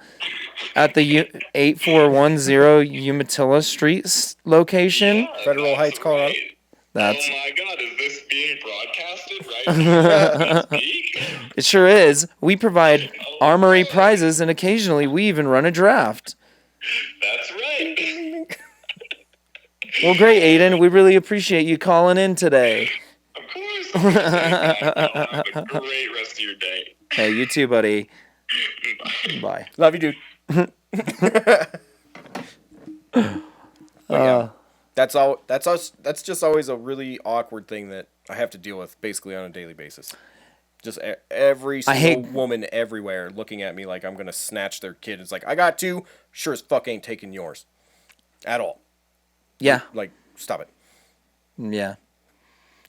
8410 Umatilla Street location? Federal Heights, Colorado. That's Oh my God, is this being broadcasted right now? it sure is. We provide armory prizes and occasionally we even run a draft. That's right. Well, great, Aiden. We really appreciate you calling in today. Of course. Have a great rest of your day. Hey, you too, buddy. Bye. Love you, dude. Yeah, that's just always a really awkward thing that I have to deal with basically on a daily basis. Just every single woman everywhere looking at me like I'm gonna snatch their kid. It's like, I got two. Sure as fuck ain't taking yours. At all. Yeah. Like, stop it. Yeah.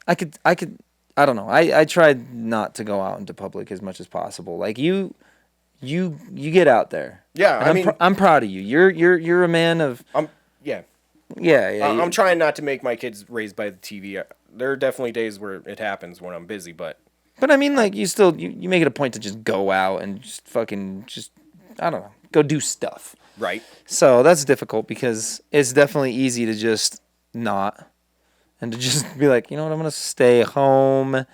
I don't know. I tried not to go out into public as much as possible. Like you get out there. Yeah, And I'm proud of you. You're a man of. Yeah. Yeah. I'm trying not to make my kids raised by the TV. There are definitely days where it happens when I'm busy, but I mean, like, you still you make it a point to just go out and just I don't know, go do stuff. Right. So that's difficult because it's definitely easy to just not and to just be like, you know what, I'm gonna stay home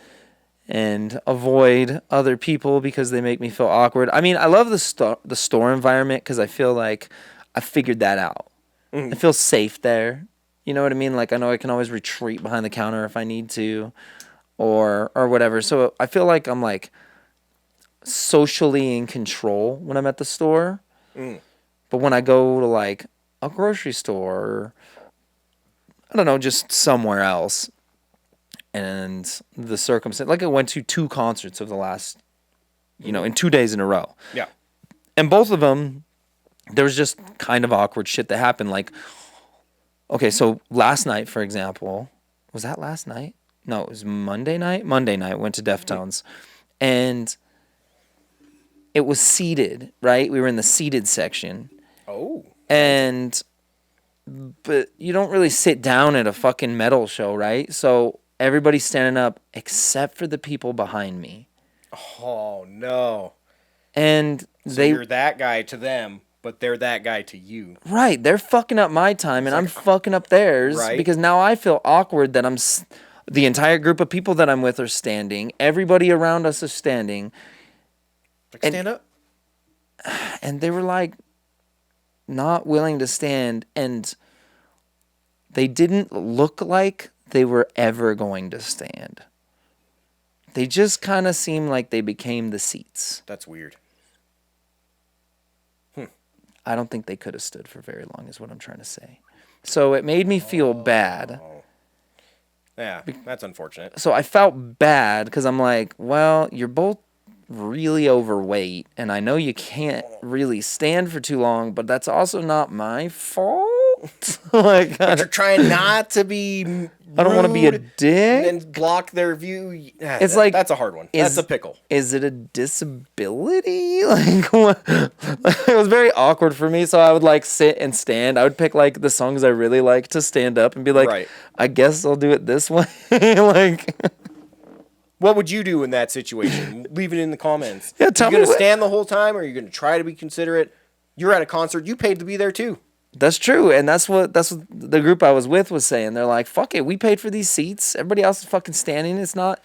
and avoid other people because they make me feel awkward. I mean, I love the store environment because I feel like I figured that out. I feel safe there. You know what I mean? Like, I know I can always retreat behind the counter if I need to, or whatever. So I feel like I'm like socially in control when I'm at the store. But when I go to like a grocery store, or, I don't know, just somewhere else, and the circumstance, like I went to 2 concerts of the last, in 2 days in a row. Yeah. And both of them, there was just kind of awkward shit that happened. Like, okay, so last night, for example, was that last night? No, it was Monday night. Monday night, went to Deftones, and it was seated, right? We were in the seated section. Oh. But you don't really sit down at a fucking metal show, right? So everybody's standing up except for the people behind me. Oh no. And So you're that guy to them, But they're that guy to you. Right, they're fucking up my time, and I'm fucking up theirs. Right. Because now I feel awkward that the entire group of people that I'm with are standing. Everybody around us is standing. Like, stand up. And they were like not willing to stand, and they didn't look like they were ever going to stand. They just kind of seemed like they became the seats. That's weird. I don't think they could have stood for very long, is what I'm trying to say. So it made me feel bad. Yeah, that's unfortunate. So I felt bad because I'm like, well, you're both really overweight, and I know you can't really stand for too long, but that's also not my fault. Like, But you're trying not to be I don't want to be a rude dick. and block their view. It's like, that's a hard one. That's a pickle. Is it a disability? Like, what? It was very awkward for me. So I would like sit and stand. I would pick like the songs I really like to stand up and be like, Right. I guess I'll do it this way. Like, What would you do in that situation? Leave it in the comments. Yeah, tell you gonna me what- stand the whole time, or are you gonna try to be considerate? You're at a concert. You paid to be there too. that's true, and that's what the group I was with was saying. They're like, "Fuck it, we paid for these seats. Everybody else is fucking standing. It's not."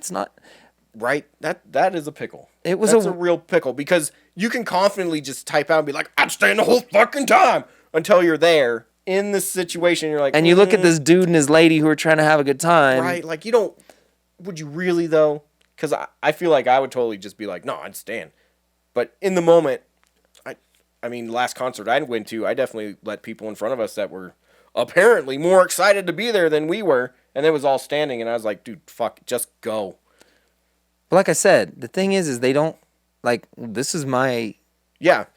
Right. That is a pickle. It was That's a- a real pickle because you can confidently just type out and be like, I'm staying the whole fucking time until you're there in this situation. You're like, And you look at this dude and his lady who are trying to have a good time. right. Like you don't. Would you really though? Because I feel like I would totally just be like, no, I'd stand. But in the moment, I mean, last concert I went to, I definitely let people in front of us that were apparently more excited to be there than we were, and it was all standing, and I was like, dude, fuck, just go. But like I said, the thing is they don't like. This is my. Yeah.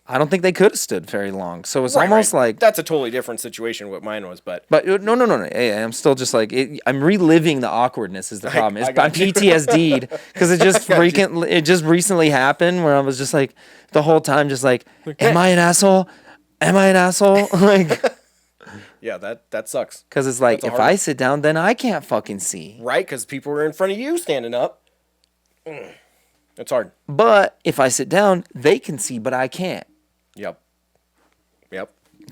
I don't think they could have stood very long. So it's Right, almost right. like. That's a totally different situation what mine was, but But no. Hey, I'm still just like I'm reliving the awkwardness is the problem. I I'm got you. PTSD'd because it just got you. it just recently happened where I was just like the whole time just like, am I an asshole? Am I an asshole? Like, yeah, that sucks. because it's like That's a if hard I one. sit down, then I can't fucking see. Right? Because people were in front of you standing up. It's hard. But if I sit down, they can see, but I can't. Yep.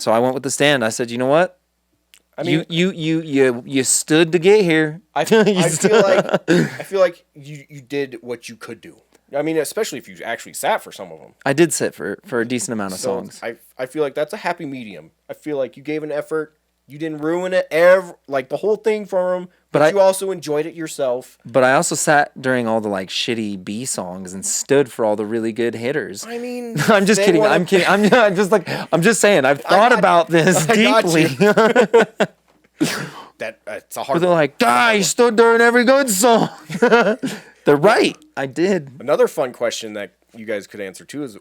So I went with the stand. I said, you know what? I mean, You stood to get here. I feel like you did what you could do. I mean, especially if you actually sat for some of them. I did sit for a decent amount of So songs. I feel like that's a happy medium. I feel like you gave an effort. You didn't ruin it, like the whole thing for them, but you also enjoyed it yourself. But I also sat during all the like shitty B songs and stood for all the really good hitters. I mean, I'm just they kidding. wanna- I'm kidding. I'm just saying. I've thought got- about this I got deeply. That it's a But hard. they're like, "Die, stood during every good song." They're right. I did. Another fun question that you guys could answer too is,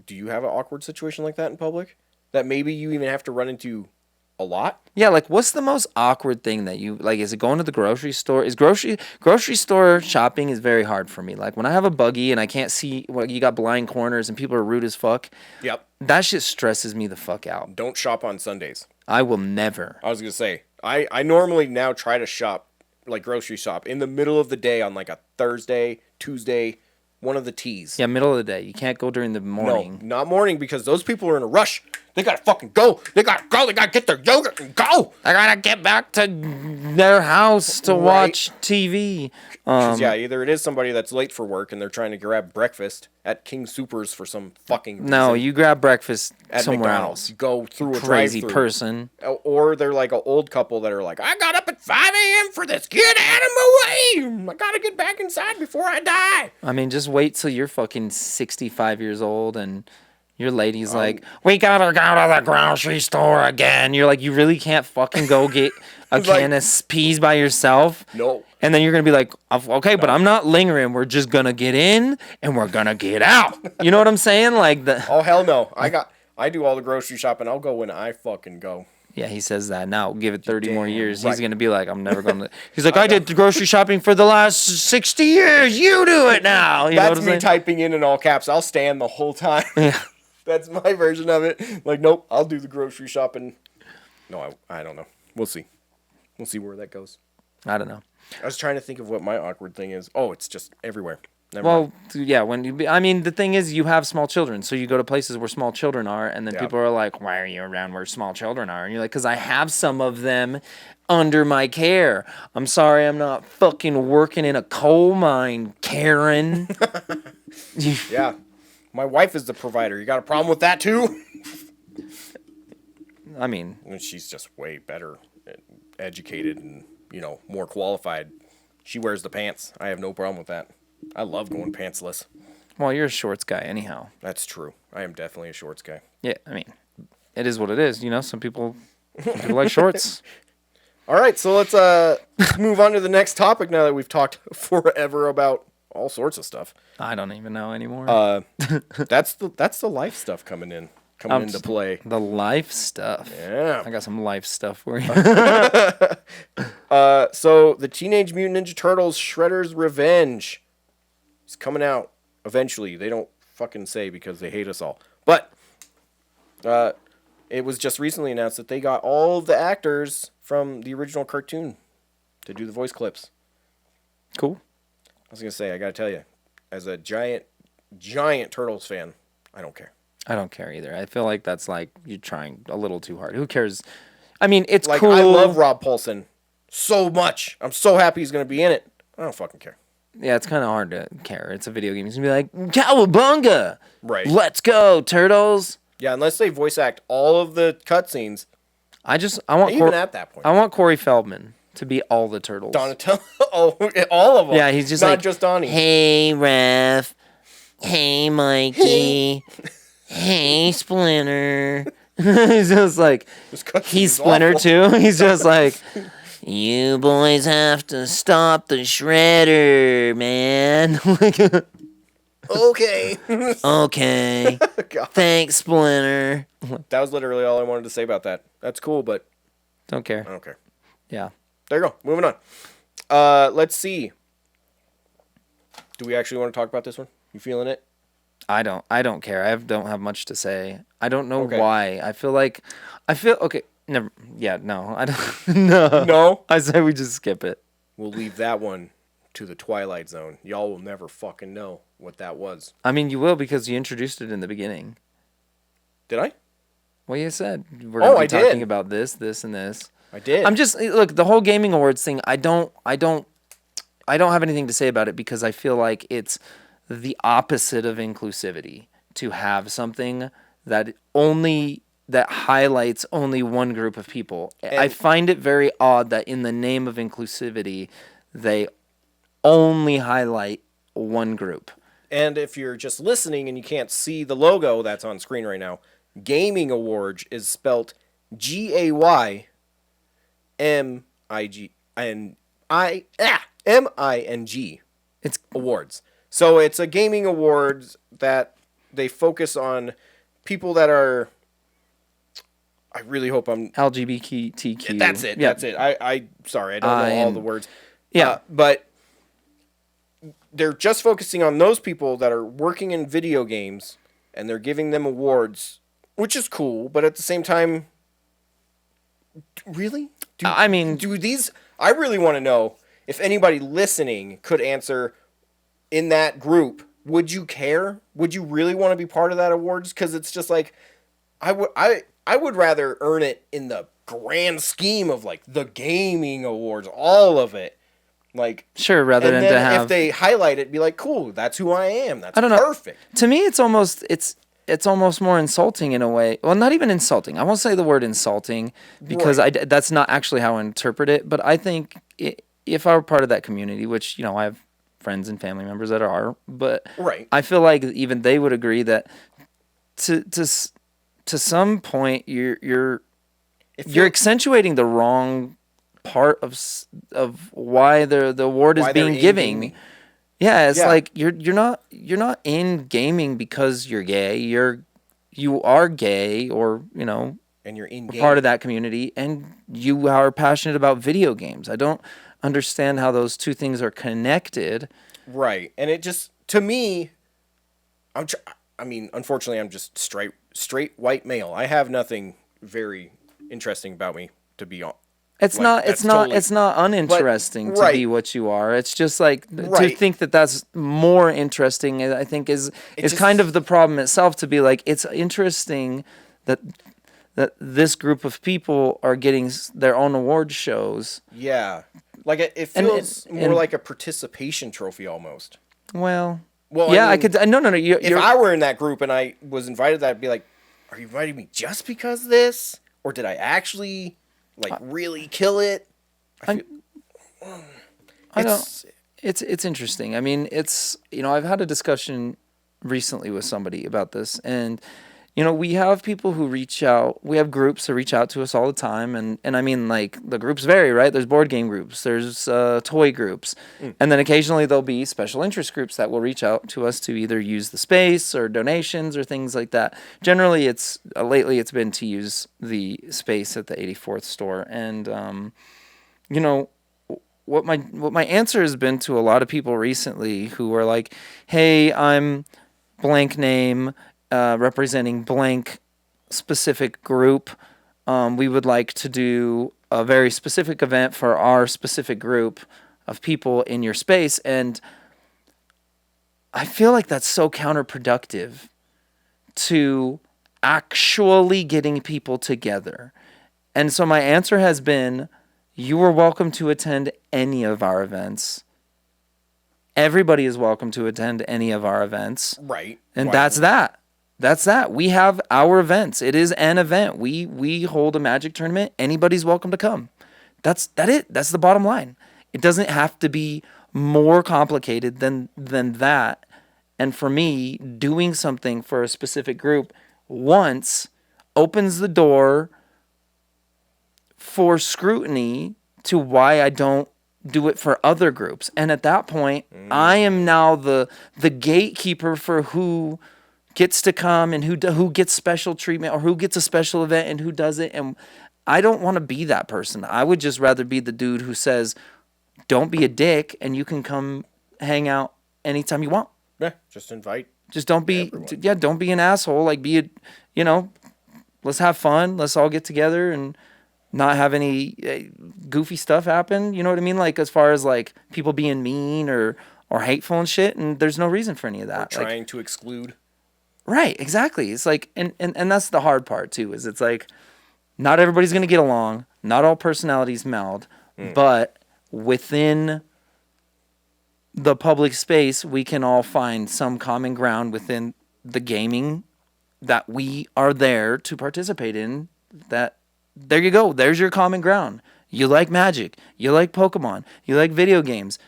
do you have an awkward situation like that in public that maybe you even have to run into a lot? Yeah, like what's the most awkward thing that you like? Is it going to the grocery store? Is grocery store shopping is very hard for me. Like when I have a buggy and I can't see, you got blind corners and people are rude as fuck. Yep. That shit stresses me the fuck out. Don't shop on Sundays. I will never. I was gonna say I normally now try to shop, like grocery shop, in the middle of the day on like a Thursday, Tuesday, one of the T's. Yeah, middle of the day. You can't go during the morning. No, not morning, because those people are in a rush. They gotta fucking go. They gotta go. They gotta get their yogurt and go. I gotta get back to their house to Right. watch TV. 'Cause, yeah, either it is somebody that's late for work and they're trying to grab breakfast at King Soopers for some fucking No, reason. you grab breakfast At somewhere McDonald's. else. You go through a Crazy drive-thru. person. Or they're like an old couple that are like, I got up at 5 a.m. for this. Get out of my way. I gotta get back inside before I die. I mean, just wait till you're fucking 65 years old and your Oh. lady's like, we gotta go to the grocery store again. You're like, you really can't fucking go get a It's like- can of peas by yourself? No. And then you're gonna be like, okay, but I'm not lingering. We're just gonna get in and we're gonna get out. You know what I'm saying? Like the. Oh, hell no. I do all the grocery shopping. I'll go when I fucking go. Yeah, he says that. Now, give it 30 more Damn years. right. He's going to be like, I'm never going to. He's like, I did the grocery shopping for the last 60 years. You do it now. You know That's what I'm me saying? typing in all caps. I'll stand the whole time. Yeah. That's my version of it. Like, nope, I'll do the grocery shopping. No, I don't know. We'll see. We'll see where that goes. I don't know. I was trying to think of what my awkward thing is. Oh, it's just everywhere. Never mind. yeah, I mean, the thing is, you have small children, so you go to places where small children are, and then Yeah. people are like, "Why are you around where small children are?" And you're like, "Because I have some of them under my care. I'm sorry, I'm not fucking working in a coal mine, Karen." Yeah. My wife is the provider. You got a problem with that too? I mean, She's just way better educated and, more qualified. She wears the pants. I have no problem with that. I love going pantsless. well, you're a shorts guy anyhow. That's true. I am definitely a shorts guy. Yeah, I mean, it is what it is. Some people like shorts. All right, so let's move on to the next topic now that we've talked forever about all sorts of stuff. I don't even know anymore. That's the life stuff coming into play. The life stuff. Yeah. I got some life stuff for you. So the Teenage Mutant Ninja Turtles Shredder's Revenge is coming out eventually. They don't fucking say because they hate us all. But it was just recently announced that they got all of the actors from the original cartoon to do the voice clips. Cool. I was going to say, I got to tell you, as a giant Turtles fan, I don't care. I don't care either. I feel like that's like you're trying a little too hard. Who cares? I mean, it's Like, cool. I love Rob Paulson so much. I'm so happy he's going to be in it. I don't fucking care. Yeah, it's kind of hard to care. It's a video game. He's gonna be like, "Cowabunga! Right. Let's go, turtles!" Yeah, unless they voice act all of the cutscenes, I want even at that point. I want Corey Feldman to be all the turtles. Donatello, all of them. Yeah, he's just not like, just Donnie. Hey, Ref. Hey, Mikey. Hey, Splinter. He's just like, This cutscene he's is Splinter awful. too. He's just like, You boys have to stop the shredder, man. Okay. Okay. God. Thanks, Splinter. That was literally all I wanted to say about that. That's cool, but don't care. I don't care. Yeah. There you go. Moving on. Let's see. Do we actually want to talk about this one? You feeling it? I don't care. I don't have much to say. I don't know Okay. why. I feel okay. Never. Yeah. No. I don't. No. No? I say we just skip it. We'll leave that one to the Twilight Zone. Y'all will never fucking know what that was. I mean, you will because you introduced it in the beginning. Did I? Well, you said we're gonna be I talking did. about this, and this. I did. I'm just look the whole gaming awards thing. I don't have anything to say about it because I feel like it's the opposite of inclusivity to have something that highlights only one group of people. I find it very odd that in the name of inclusivity, they only highlight one group. And if you're just listening and you can't see the logo that's on screen right now, Gaming Awards is spelt GAYMIG MING. It's Awards. So it's a gaming awards that they focus on people that are. I really hope I'm. LGBTQ. That's it. Yeah. That's it. I sorry, I don't know all the words. Yeah. But they're just focusing on those people that are working in video games, and they're giving them awards, which is cool. But at the same time, really, I mean, do these? I really want to know if anybody listening could answer in that group. Would you care? Would you really want to be part of that awards? Because it's just like, I would rather earn it in the grand scheme of like the gaming awards, all of it. Like sure, rather and than then to have if they highlight it, be like, cool, that's who I am. That's I don't know. perfect. To me, it's almost more insulting in a way. Well, not even insulting. I won't say the word insulting because Right. that's not actually how I interpret it. But I think if I were part of that community, which I have friends and family members that are, but Right. I feel like even they would agree that to some point you're accentuating the wrong part of why the award is Why they're being in given. gaming. Yeah, it's Yeah. like you're not in gaming because you're gay. You are gay or And you're in game. part of that community and you are passionate about video games. I don't understand how those two things are connected. Right. And it just, to me, unfortunately, I'm just straight white male. I have nothing very interesting about me, to be It's Like, not. that's It's not. totally- It's not uninteresting to right. be what you are. It's just like to Right. think that that's more interesting. I think is just- kind of the problem itself. To be like, it's interesting that this group of people are getting their own award shows. Yeah. Like it And- feels more and- like a participation trophy almost. Well, Well, yeah, I mean, could. No. If I were in that group and I was invited, I'd be like, "Are you inviting me just because of this, or did I actually like really kill it?" I don't. It's- It's interesting. I mean, I've had a discussion recently with somebody about this, and we have people who reach out. We have groups that reach out to us all the time, and I mean, like, the groups vary, right? There's board game groups, there's toy groups, and then occasionally there'll be special interest groups that will reach out to us to either use the space or donations or things like that. Generally, lately it's been to use the space at the 84th store, and what my answer has been to a lot of people recently who are like, "Hey, I'm blank name, representing blank specific group. We would like to do a very specific event for our specific group of people in your space." And I feel like that's so counterproductive to actually getting people together. And so my answer has been, you are welcome to attend any of our events. Everybody is welcome to attend any of our events. Right. And Why- that's that. That's that. We have our events. It is an event. We hold a Magic tournament. Anybody's welcome to come. That's it. That's the bottom line. It doesn't have to be more complicated than that. And for me, doing something for a specific group once opens the door for scrutiny to why I don't do it for other groups. And at that point, I am now the gatekeeper for who gets to come and who gets special treatment or who gets a special event and who doesn't. And I don't want to be that person. I would just rather be the dude who says, don't be a dick and you can come hang out anytime you want. Yeah, just invite. Just don't be, don't be an asshole. Like, let's have fun. Let's all get together and not have any goofy stuff happen. You know what I mean? Like, as far as like people being mean or hateful and shit. And there's no reason for any of that. Or trying to exclude. Right, exactly. It's like, and that's the hard part too, is it's like, not everybody's going to get along. Not all personalities meld, but within the public space, we can all find some common ground within the gaming that we are there to participate in. That, there you go. There's your common ground. You like Magic. You like Pokemon. You like video games.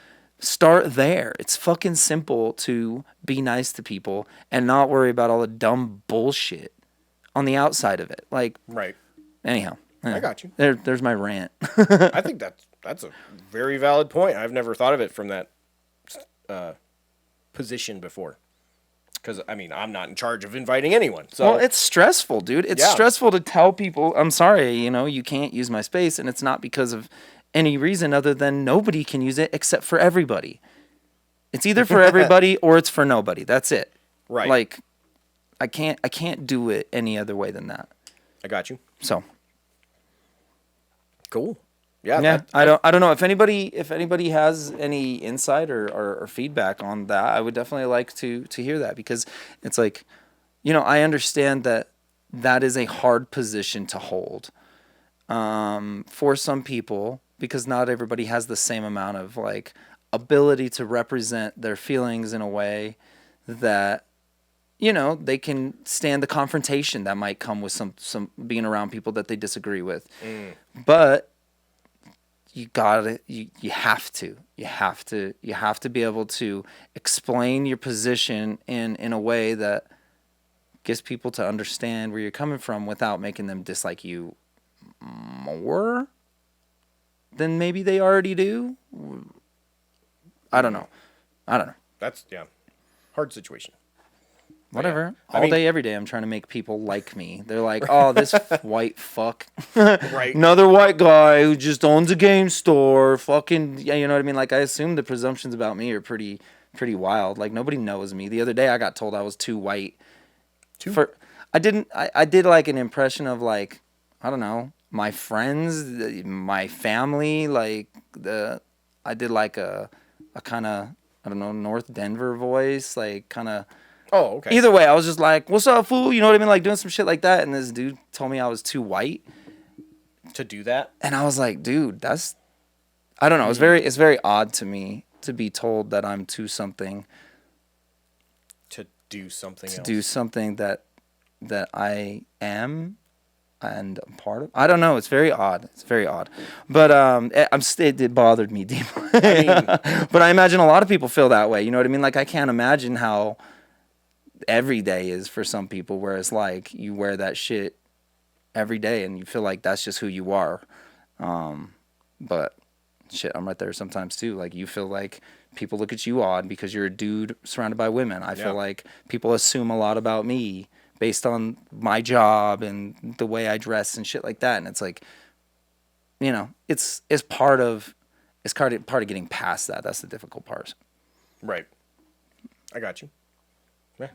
Start there. It's fucking simple to be nice to people and not worry about all the dumb bullshit on the outside of it. Like, Right. anyhow. I got you. There's my rant. I think that's a very valid point. I've never thought of it from that position before. Because, I mean, I'm not in charge of inviting anyone. So Well, it's stressful, dude. It's Yeah. stressful to tell people, I'm sorry, you can't use my space. And it's not because of any reason other than nobody can use it except for everybody. It's either for everybody or it's for nobody. That's it. Right. Like, I can't do it any other way than that. I got you. So, Cool. Yeah. yeah, I don't know if anybody has any insight or feedback on that. I would definitely like to hear that, because it's like, I understand that is a hard position to hold for some people, because not everybody has the same amount of like ability to represent their feelings in a way that they can stand the confrontation that might come with some being around people that they disagree with. But you have to be able to explain your position in a way that gets people to understand where you're coming from without making them dislike you more than maybe they already do. I don't know. That's, hard situation. Whatever. I All mean- day, every day, I'm trying to make people like me. They're like, oh, this white fuck. Right. Another white guy who just owns a game store. Fucking, yeah, you know what I mean? Like, I assume the presumptions about me are pretty wild. Like, nobody knows me. The other day, I got told I was too white. I did like an impression of like, I don't know, my friends, my family, like I did like a kind of, I don't know, North Denver voice, like kind of. Oh, okay. Either way, I was just like, "What's up, fool?" You know what I mean? Like doing some shit like that, and this dude told me I was too white. To do that? And I was like, dude, that's, I don't know. It's very odd to me to be told that I'm too something. To do something To else. do something that I am and I'm part of. I don't know. It's very odd. It's very odd. But it bothered me deeply. But I imagine a lot of people feel that way. You know what I mean? Like I can't imagine how every day is for some people, where it's like you wear that shit every day and you feel like that's just who you are. But shit, I'm right there sometimes too. Like you feel like people look at you odd because you're a dude surrounded by women. I feel like people assume a lot about me based on my job and the way I dress and shit like that. And it's like, you know, it's part of getting past that. That's the difficult part. Right. I got you. Yeah.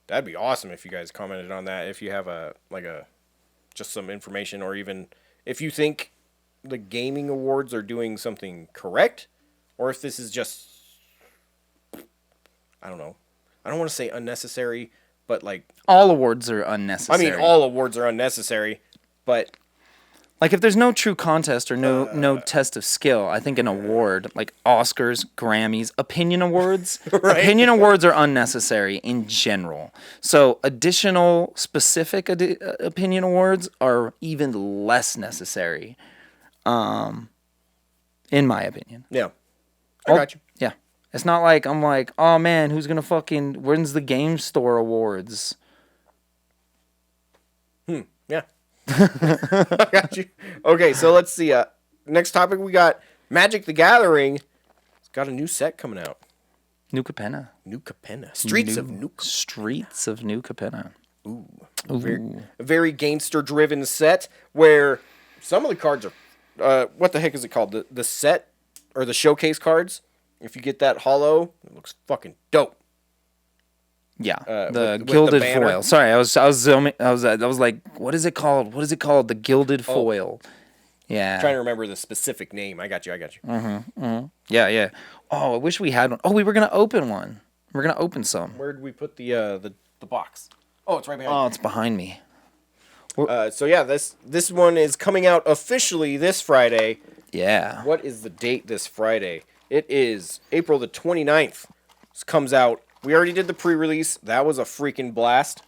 That'd be awesome if you guys commented on that. If you have just some information, or even if you think the gaming awards are doing something correct, or if this is just, I don't know. I don't want to say unnecessary, but like all awards are unnecessary. I mean, all awards are unnecessary, but like if there's no true contest or no test of skill, I think an award like Oscars, Grammys, opinion awards, opinion awards are unnecessary in general. So additional specific opinion awards are even less necessary, in my opinion. yeah, I got you. Yeah, it's not like I'm like, oh man, when's the Game Store Awards? Yeah. I got you. Okay, so let's see. Next topic, we got Magic the Gathering. It's got a new set coming out. New Capenna. New Capenna. Streets of New Capenna. Ooh. A very gangster-driven set where some of the cards are... what the heck is it called? The set or the showcase cards. If you get that holo, it looks fucking dope. Yeah, with the gilded banner. foil. Sorry, I was zooming. I was like, what is it called? What is it called? The gilded foil. Yeah. Trying to remember the specific name. I got you. Yeah. Oh, I wish we had one. Oh, we were gonna open one. We're gonna open some. Where did we put the box? Oh, it's right behind. Oh, it's behind me. So yeah, this one is coming out officially this Friday. Yeah. What is the date this Friday? It is April the 29th. This comes out. We already did the pre-release. That was a freaking blast.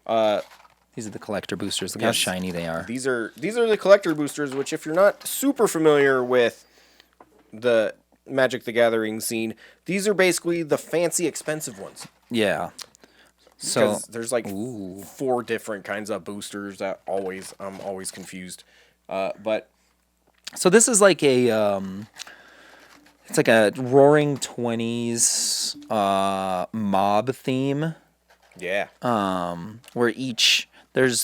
These are the collector boosters. Look how shiny they are. These are the collector boosters, which if you're not super familiar with the Magic the Gathering scene, these are basically the fancy expensive ones. Yeah. So there's like 4 different kinds of boosters that I'm always confused. But so this is like a it's like a Roaring Twenties mob theme. yeah. Where there's there's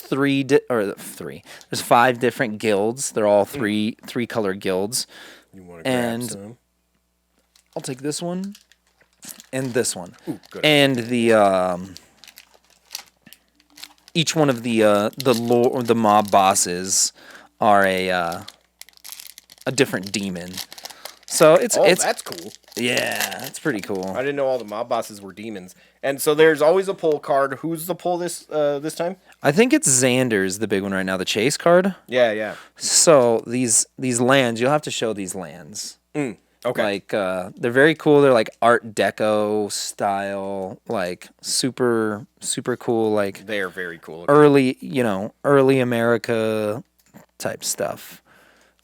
5 different guilds. They're all three color guilds. You want to grab some? I'll take this one and this one. Ooh, good. And the each one of the mob bosses are a different demon. So it's that's cool. Yeah, it's pretty cool. I didn't know all the mob bosses were demons. And so there's always a pull card. Who's the pull this time? I think it's Xander's the big one right now, the chase card. Yeah. So these lands, you'll have to show these lands. Okay. Like they're very cool. They're like Art Deco style, like super cool, like They're very cool. early America type stuff.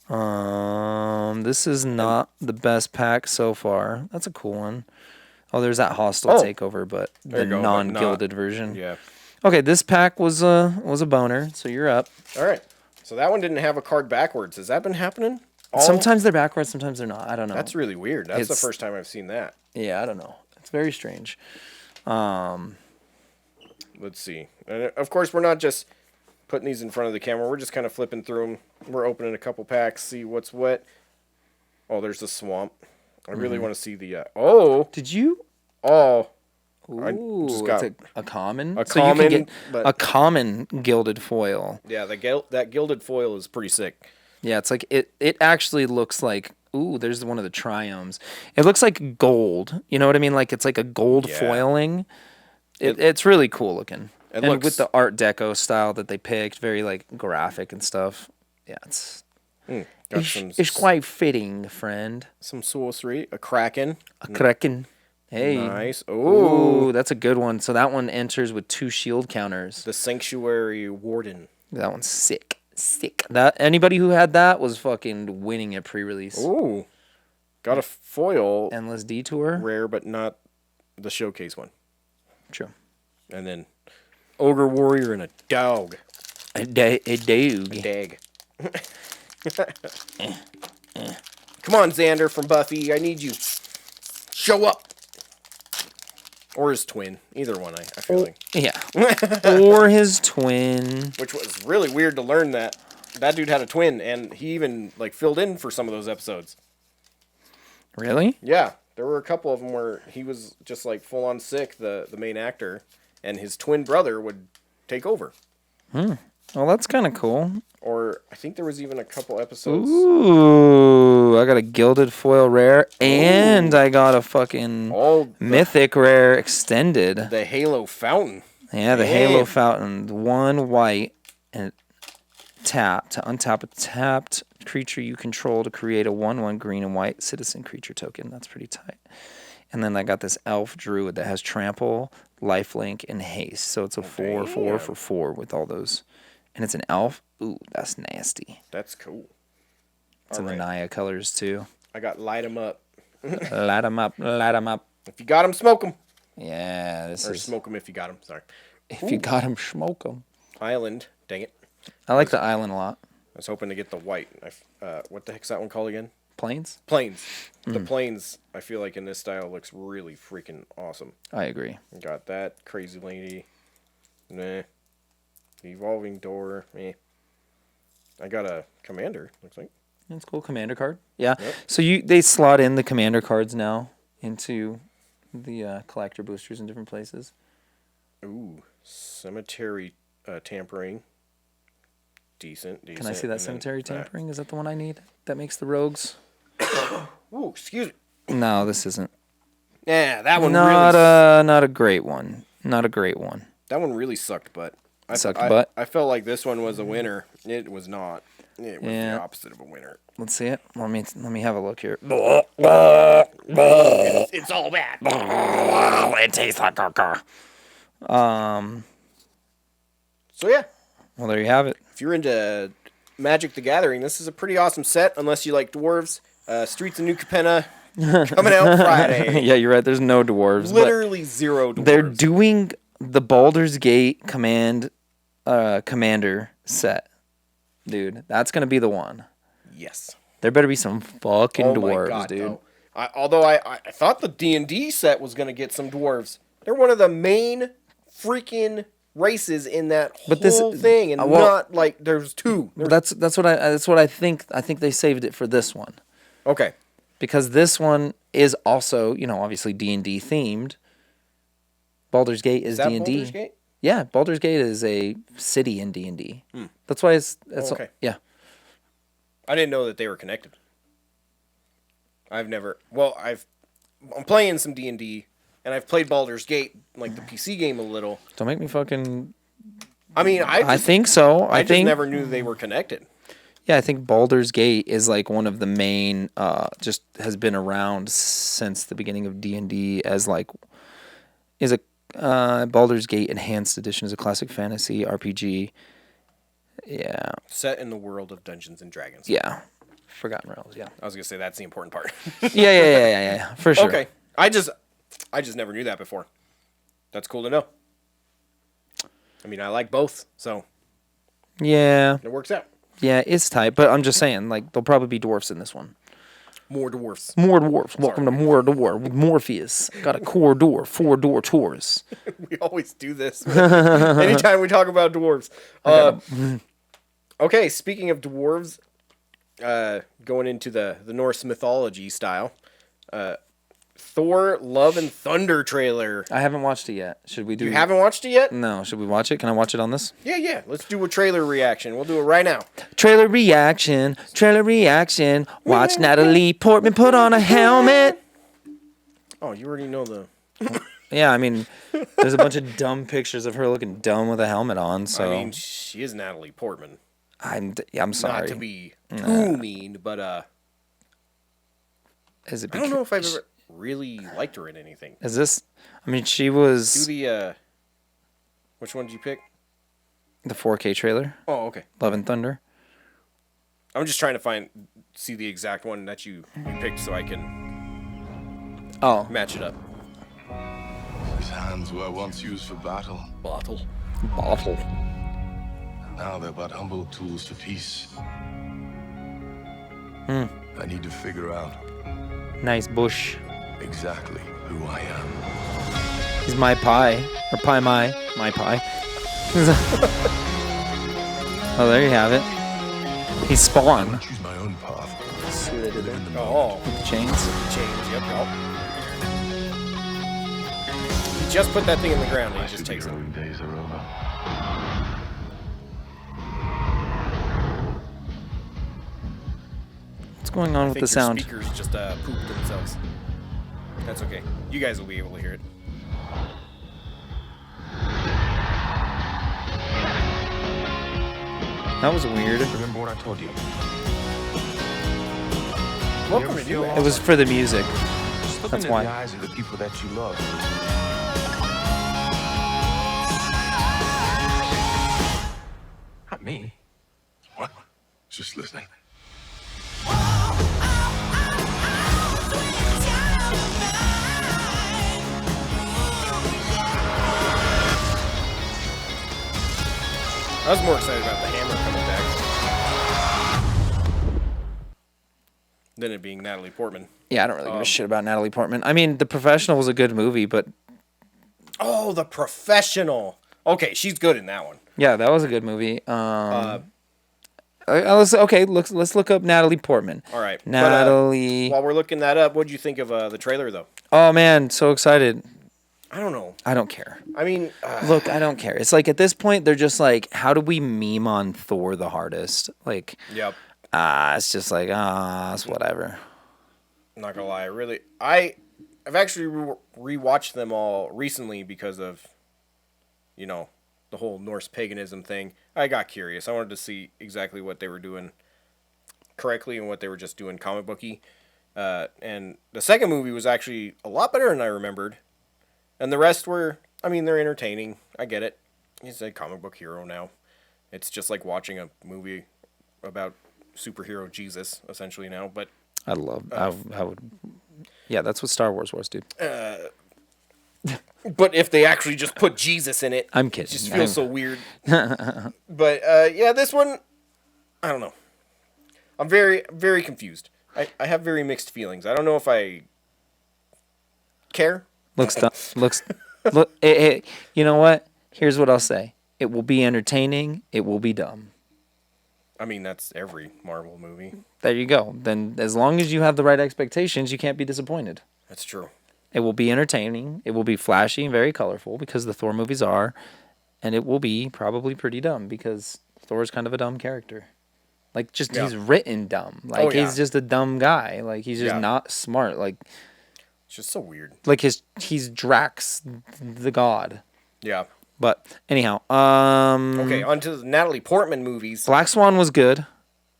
This is not the best pack so far. That's a cool one. Oh, there's that hostile takeover, but the non-gilded version. Yeah. Okay, this pack was a boner, so you're up. All right. So that one didn't have a card backwards. Has that been happening? Sometimes they're backwards, sometimes they're not. I don't know. That's really weird. That's the first time I've seen that. Yeah, I don't know. It's very strange. Let's see. And of course, we're not just putting these in front of the camera. We're just kind of flipping through them. We're opening a couple packs, see what's what. Oh, there's the swamp. I really want to see the... Did you? Oh, Ooh, just it's got a common. a so common, you can get but- a common gilded foil. Yeah, that gilded foil is pretty sick. Yeah, it's like it actually looks like, ooh, there's one of the triomes. It looks like gold. You know what I mean? Like it's like a gold Yeah. foiling. It's really cool looking. It And looks- with the Art Deco style that they picked, very like graphic and stuff. Yeah, Got some it's quite fitting, friend. some sorcery, a kraken. A kraken. Hey. Nice. Ooh, Ooh, that's a good one. So that one enters with 2 shield counters. the sanctuary warden. That one's sick. Sick. That anybody who had that was fucking winning at pre-release. Ooh, got a foil, Endless Detour. rare but not the showcase one. True. And then ogre warrior and a dog. A dog. Dag. Come on, Xander from Buffy. I need you. Show up. Or his twin. Either one, I feel like. Yeah. Or his twin. Which was really weird to learn that. That dude had a twin, and he even like filled in for some of those episodes. Really? Yeah, there were a couple of them where he was just like full on sick, the main actor, and his twin brother would take over. Well, that's kind of cool. Or I think there was even a couple episodes. Ooh, I got a gilded foil rare, and I got a fucking Oh, mythic rare extended. the Halo Fountain. Yeah, the Damn. Halo Fountain. 1 white and tap to untap a tapped creature you control to create a 1/1 green and white citizen creature token. That's pretty tight. And then I got this elf druid that has trample, lifelink, and haste. So it's a 4/4 for 4 with all those. And it's an elf. Ooh, that's nasty. That's cool. It's in the Naya colors too. I got light 'em up. Light 'em up, light 'em up. If you got 'em, smoke 'em. Yeah, this Or is. smoke 'em if you got 'em. Sorry. If you got 'em, smoke 'em. Island. Dang it. I like the island a lot. I was hoping to get the white. What the heck's that one called again? Plains? Plains. The plains, I feel like in this style looks really freaking awesome. I agree. Got that crazy lady. Nah. Evolving door. Eh. I got a commander. Looks like. That's cool. Commander card. Yeah. So they slot in the commander cards now into the collector boosters in different places. Ooh, cemetery tampering. Decent. Can I see that And then cemetery that. tampering? Is that the one I need? That makes the rogues? Ooh, excuse me. No, this isn't. Yeah, that one Not a great one. Not a great one. that one really sucked, but Sucked butt? I felt like this one was a winner. It was not. It was Yeah. the opposite of a winner. Let's see it. Let me have a look here. It's all bad. It tastes like caca. So yeah, Well, there you have it. if you're into Magic the Gathering, this is a pretty awesome set. Unless you like dwarves, Streets of New Capenna coming out Friday. Yeah, you're right. There's no dwarves. but Literally zero dwarves. they're doing the Baldur's Gate commander set. Dude, that's going to be the one. Yes. There better be some fucking Oh dwarves, my god, dude. no. Although I thought the D&D set was going to get some dwarves. They're one of the main freaking races in that whole thing, and not like there's two. But that's what I think. I think they saved it for this one Okay. because this one is also, obviously D&D themed. Baldur's Gate is Is that D&D. Baldur's Gate? Yeah, Baldur's Gate is a city in D&D. That's why it's okay. yeah. I didn't know that they were connected. I'm playing some D&D, and I've played Baldur's Gate, like the PC game, a little. Don't make me fucking. I mean, I think so. I think never knew they were connected. Yeah, I think Baldur's Gate is like one of the main. Just has been around since the beginning of D&D as like is a Baldur's Gate Enhanced Edition is a classic fantasy RPG. Yeah. Set in the world of Dungeons and Dragons. Yeah. Forgotten Realms. Yeah. I was gonna say that's the important part. Yeah. For sure. Okay. I just never knew that before. That's cool to know. I mean, I like both, so Yeah. it works out. Yeah, it's tight, but I'm just saying, like, there'll probably be dwarfs in this one. More dwarfs. More dwarfs. Welcome to More Dwarf with Morpheus. Got a core door, 4-door Taurus. We always do this anytime we talk about dwarves. Okay, speaking of dwarves, going into the Norse mythology style, Thor: Love and Thunder trailer. I haven't watched it yet. Should we do? You haven't watched it yet? No. Should we watch it? Can I watch it on this? Yeah. Let's do a trailer reaction. We'll do it right now. Trailer reaction. Trailer reaction. Watch Natalie Portman put on a helmet. Oh, you already know the... Yeah, I mean, there's a bunch of dumb pictures of her looking dumb with a helmet on. So I mean, she is Natalie Portman. I'm sorry. Not to be too mean, but Is it? I don't know if I've ever really liked her in anything. Is this? I mean, she was Do the which one did you pick? the 4K trailer. Oh, okay. Love and Thunder. I'm just trying to see the exact one that you picked so I can Oh, match it up. These hands were once used for battle. Bottle. Now they're but humble tools for peace. I need to figure out nice bush. exactly who I am. He's my pie or pie my pie. Oh, there you have it. He's Spawn. Choose my own path. See what they did there? Oh, With the chains. change. Yep. He just put that thing in the ground and he just takes it. Superheroing days are over. What's going on I with think the your sound? speakers just pooped themselves. That's okay. You guys will be able to hear it. That was weird. Remember what I told you? Welcome to New It was for the music. Just look That's into why. the eyes of the people that you love. Not me. What? Just listening. I was more excited about the hammer coming back than it being Natalie Portman. Yeah, I don't really give a shit about Natalie Portman. I mean, The Professional was a good movie, but Oh, The Professional. Okay, she's good in that one. yeah, that was a good movie. Let's look up Natalie Portman. All right. Natalie. While we're looking that up, what did you think of the trailer, though? Oh man, so excited. I don't know. I don't care. I mean, Look, I don't care. It's like at this point they're just like, how do we meme on Thor the hardest? Like, yep. it's just like, it's whatever. Not gonna lie, I've actually rewatched them all recently because of, the whole Norse paganism thing. I got curious. I wanted to see exactly what they were doing correctly and what they were just doing comic booky. And the second movie was actually a lot better than I remembered. And the rest were, they're entertaining. I get it. He's a comic book hero now. It's just like watching a movie about superhero Jesus, essentially now. But I would. Yeah, that's what Star Wars was, dude. But if they actually just put Jesus in it, I'm kidding. it just feels so weird. But yeah, this one, I don't know. I'm very, very confused. I have very mixed feelings. I don't know if I care. Look. You know what? Here's what I'll say. It will be entertaining. It will be dumb. That's every Marvel movie. There you go. Then as long as you have the right expectations, you can't be disappointed. That's true. It will be entertaining. It will be flashy and very colorful because the Thor movies are. And it will be probably pretty dumb because Thor's kind of a dumb character. Like, just he's written dumb. Like, he's just a dumb guy. Like, he's just not smart. Like, it's just so weird. Like, he's Drax, the god. Yeah. But, anyhow. Okay, on to the Natalie Portman movies. Black Swan was good.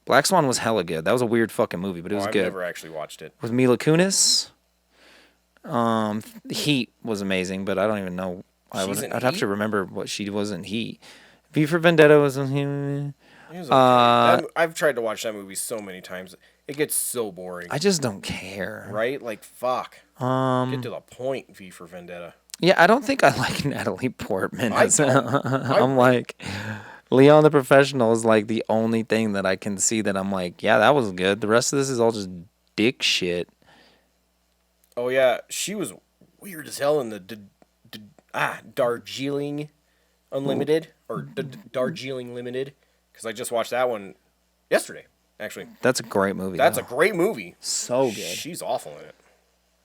Black Swan was hella good. That was a weird fucking movie, but it was I've good. never actually watched it. With Mila Kunis. Heat was amazing, but I don't even know. I'd have to remember what she was in Heat. V for Vendetta was in Heat. It was okay. I've tried to watch that movie so many times. It gets so boring. I just don't care. Right? Like, fuck. Get to the point, V for Vendetta. Yeah, I don't think I like Natalie Portman. I don't. I'm like, Leon the Professional is like the only thing that I can see that I'm like, yeah, that was good. The rest of this is all just dick shit. Oh, yeah. She was weird as hell in the Darjeeling Unlimited. Or Darjeeling Limited. Because I just watched that one yesterday, actually. That's a great movie. That's a great movie. So good. She's awful in it.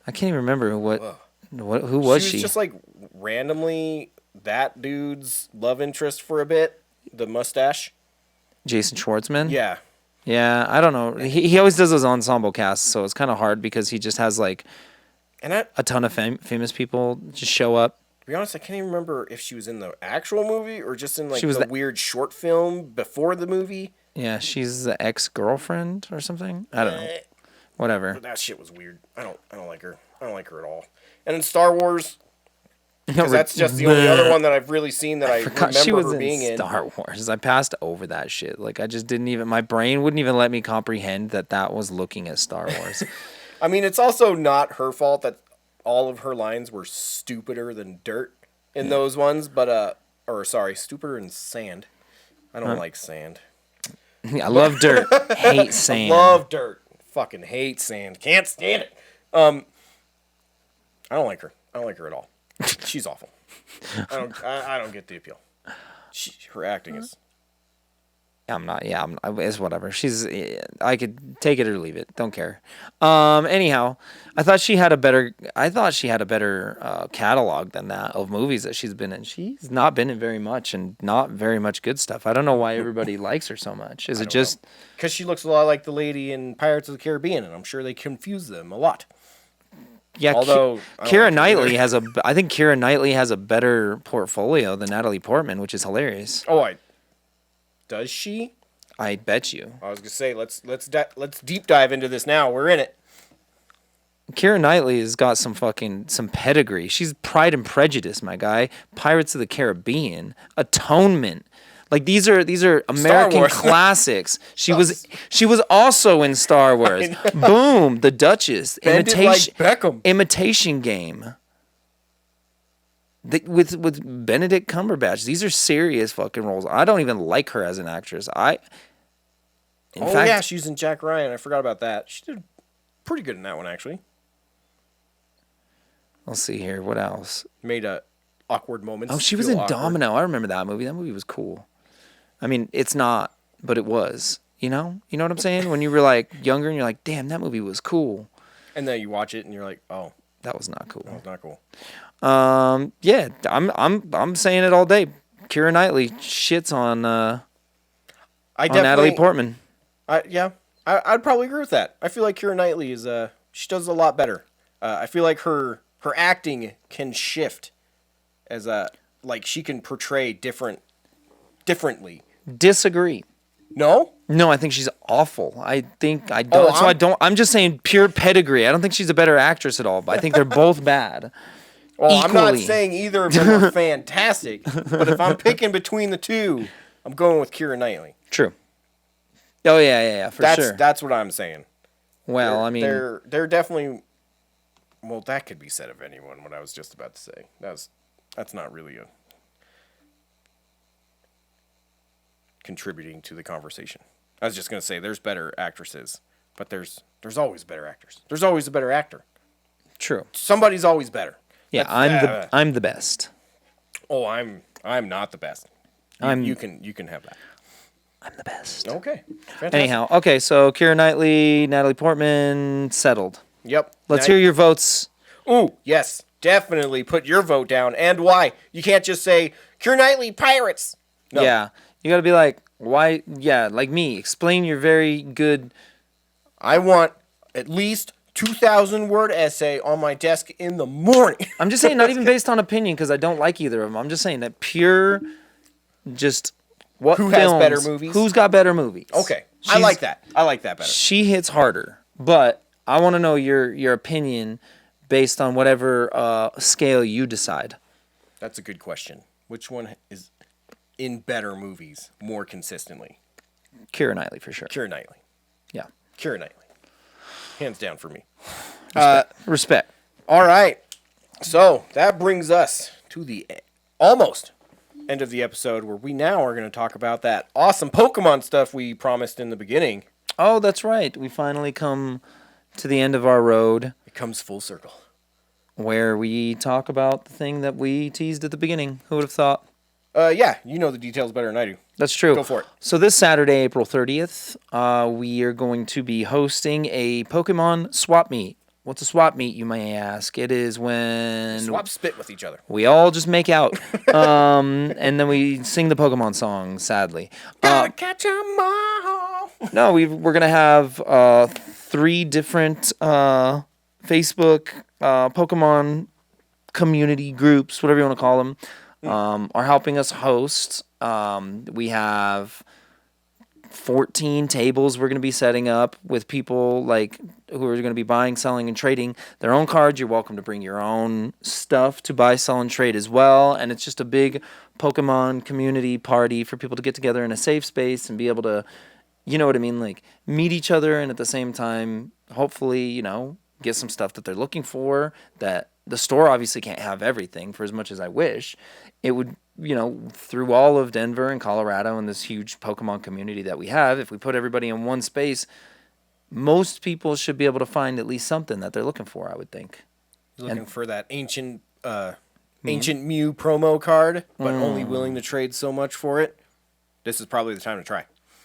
I can't even remember who was she? She was just like randomly that dude's love interest for a bit. The mustache. Jason Schwartzman? Yeah. Yeah, I don't know. He always does those ensemble casts, so it's kind of hard because he just has like a ton of famous people just show up. To be honest, I can't even remember if she was in the actual movie or just in like the weird short film before the movie. Yeah, she's the ex-girlfriend or something. I don't know. Whatever. But that shit was weird. I don't like her. I don't like her at all. And in Star Wars, because that's just the only other one that I've really seen that I remember she was her being in. Star Wars. I passed over that shit. Like I just didn't even. My brain wouldn't even let me comprehend that was looking at Star Wars. I mean, it's also not her fault that all of her lines were stupider than dirt in those ones, but stupider than sand. I don't like sand. I love dirt. Hate sand. Love dirt. Fucking hate sand. Can't stand it. I don't like her. I don't like her at all. She's awful. I don't get the appeal. Her acting is. I'm not. Yeah, it's whatever. I could take it or leave it. Don't care. Anyhow, I thought she had a better catalog than that of movies that she's been in. She's not been in very much and not very much good stuff. I don't know why everybody likes her so much. Is it just because she looks a lot like the lady in Pirates of the Caribbean, and I'm sure they confuse them a lot. Yeah, although Keira Knightley I think Keira Knightley has a better portfolio than Natalie Portman, which is hilarious. Oh, does she? I bet you. I was gonna say let's deep dive into this now. We're in it. Keira Knightley has got some pedigree. She's Pride and Prejudice, my guy. Pirates of the Caribbean, Atonement. Like these are American classics. She was also in Star Wars. Boom, The Duchess, Imitation Game. With Benedict Cumberbatch. These are serious fucking roles. I don't even like her as an actress. In fact, she's in Jack Ryan. I forgot about that. She did pretty good in that one actually. Let's see here. What else? Made awkward moments. Oh, she was in Domino. I remember that movie. That movie was cool. I mean, it's not, but it was. You know what I'm saying? When you were like younger and you're like, damn, that movie was cool. And then you watch it and you're like, oh, that was not cool. That was not cool. Yeah, I'm saying it all day. Keira Knightley shits on Natalie Portman. I'd probably agree with that. I feel like Keira Knightley is she does a lot better. I feel like her acting can shift as like she can portray differently. Disagree. No, I think she's awful. I don't. I'm just saying pure pedigree. I don't think she's a better actress at all. But I think they're both bad. Well, equally. I'm not saying either of them are fantastic. But if I'm picking between the two, I'm going with Keira Knightley. True. Oh yeah, for sure. That's what I'm saying. Well, I mean, they're definitely. Well, that could be said of anyone. What I was just about to say. That's not really contributing to the conversation. I was just gonna say there's better actresses, but there's always better actors. There's always a better actor. True. Somebody's always better. Yeah, I'm the best. Oh, I'm not the best. You can have that. I'm the best. Okay. Fantastic. Anyhow, okay, so Keira Knightley, Natalie Portman, settled. Yep. Let's hear your votes. Ooh, yes. Definitely put your vote down. And why? You can't just say, Keira Knightley, Pirates. No. Yeah. You gotta be like, why? Yeah, like me. Explain your very good. I want at least 2,000-word essay on my desk in the morning. I'm just saying, not even based on opinion, because I don't like either of them. I'm just saying that pure, just what Who films, has better movies? Who's got better movies? Okay. I like that. I like that better. She hits harder, but I want to know your opinion based on whatever scale you decide. That's a good question. Which one is in better movies more consistently? Keira Knightley, for sure. Keira Knightley. Yeah. Keira Knightley. Hands down for me. Respect. All right. So that brings us to the almost end of the episode where we now are going to talk about that awesome Pokemon stuff we promised in the beginning. Oh, that's right. We finally come to the end of our road. It comes full circle. Where we talk about the thing that we teased at the beginning. Who would have thought? Yeah, you know the details better than I do. That's true. Go for it. So this Saturday, April 30th, we are going to be hosting a Pokemon swap meet What's a swap meet, you may ask? It is when Swap spit with each other. we all just make out, and then we sing the Pokemon song. Sadly, Gotta catch 'em all. no, we're gonna have 3 different Facebook Pokemon community groups, whatever you want to call them, are helping us host. We have 14 tables we're going to be setting up with people like who are going to be buying, selling, and trading their own cards. You're welcome to bring your own stuff to buy, sell, and trade as well. And it's just a big Pokemon community party for people to get together in a safe space and be able to, you know what I mean, like meet each other and at the same time, hopefully, you know, get some stuff that they're looking for. That the store obviously can't have everything for as much as I wish. It would, you know, through all of Denver and Colorado and this huge Pokemon community that we have, if we put everybody in one space, most people should be able to find at least something that they're looking for, I would think. Looking for that ancient Mew promo card, but only willing to trade so much for it. This is probably the time to try.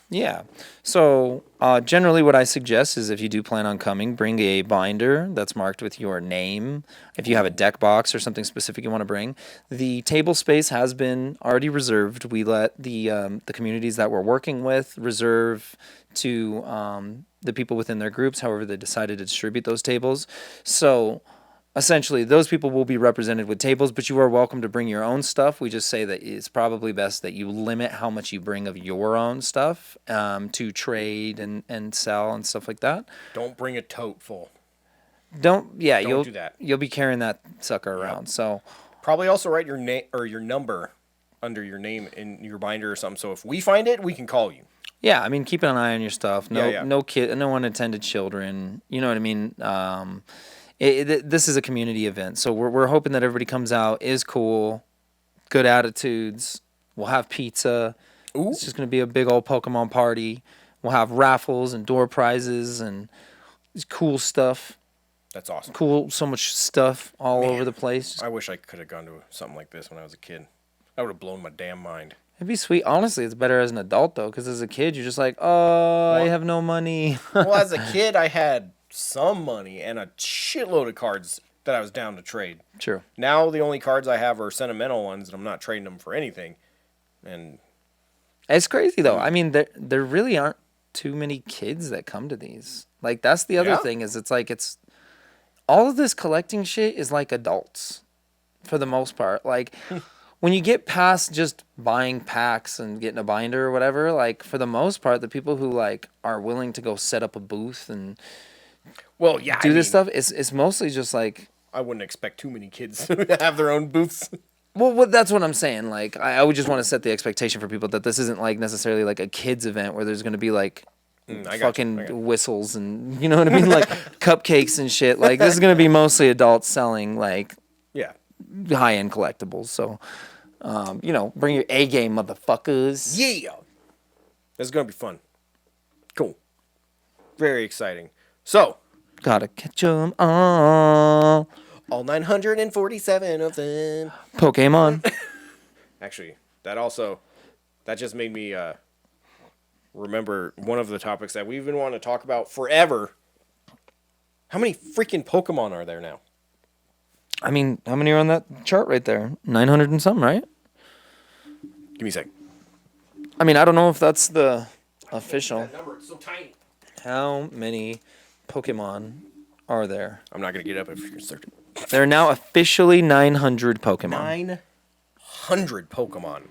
Yeah. So generally what I suggest is if you do plan on coming, bring a binder that's marked with your name. If you have a deck box or something specific you want to bring. The table space has been already reserved. We let the communities that we're working with reserve to the people within their groups, however they decided to distribute those tables. So essentially, those people will be represented with tables, but you are welcome to bring your own stuff. We just say that it's probably best that you limit how much you bring of your own stuff to trade and sell and stuff like that. Don't bring a tote full. Don't do that. You'll be carrying that sucker around. So Probably also write your name or your number under your name in your binder or something. So if we find it, we can call you. yeah, I mean, keep an eye on your stuff. No, Yeah. no unattended children. You know what I mean? This is a community event, so we're hoping that everybody comes out, is cool, good attitudes. We'll have pizza. Ooh. It's just gonna be a big old Pokemon party. We'll have raffles and door prizes and cool stuff. That's awesome. Cool, so much stuff all over the place. I wish I could have gone to something like this when I was a kid. That would have blown my damn mind. It'd be sweet. Honestly, it's better as an adult though, because as a kid, you're just like, oh, I have no money. Well, as a kid, I had some money and a shitload of cards that I was down to trade. True. Now the only cards I have are sentimental ones, and I'm not trading them for anything. And It's crazy though. I mean, there really aren't too many kids that come to these. Like that's the other Yeah? thing is it's all of this collecting shit is like adults for the most part. Like when you get past just buying packs and getting a binder or whatever, like for the most part, the people who like are willing to go set up a booth and well, yeah, do this stuff, it's mostly just like. I wouldn't expect too many kids to have their own booths. Well, that's what I'm saying. Like, I would just want to set the expectation for people that this isn't like necessarily like a kids event where there's going to be like fucking whistles and you know what I mean, like cupcakes and shit. Like this is going to be mostly adults selling like high end collectibles. So, you know, bring your A game, motherfuckers. Yeah, this is going to be fun. Cool, very exciting. So, gotta catch 'em all. All 947 of them. Pokemon. Actually, that just made me remember one of the topics that we've been wanting to talk about forever. How many freaking Pokemon are there now? I mean, how many are on that chart right there? 900 and some, right? Give me a sec. I mean, I don't know if that's the official. That number, it's so tiny. How many Pokemon are there? I'm not going to get up if you're certain. There are now officially 900 Pokemon. 900 Pokemon.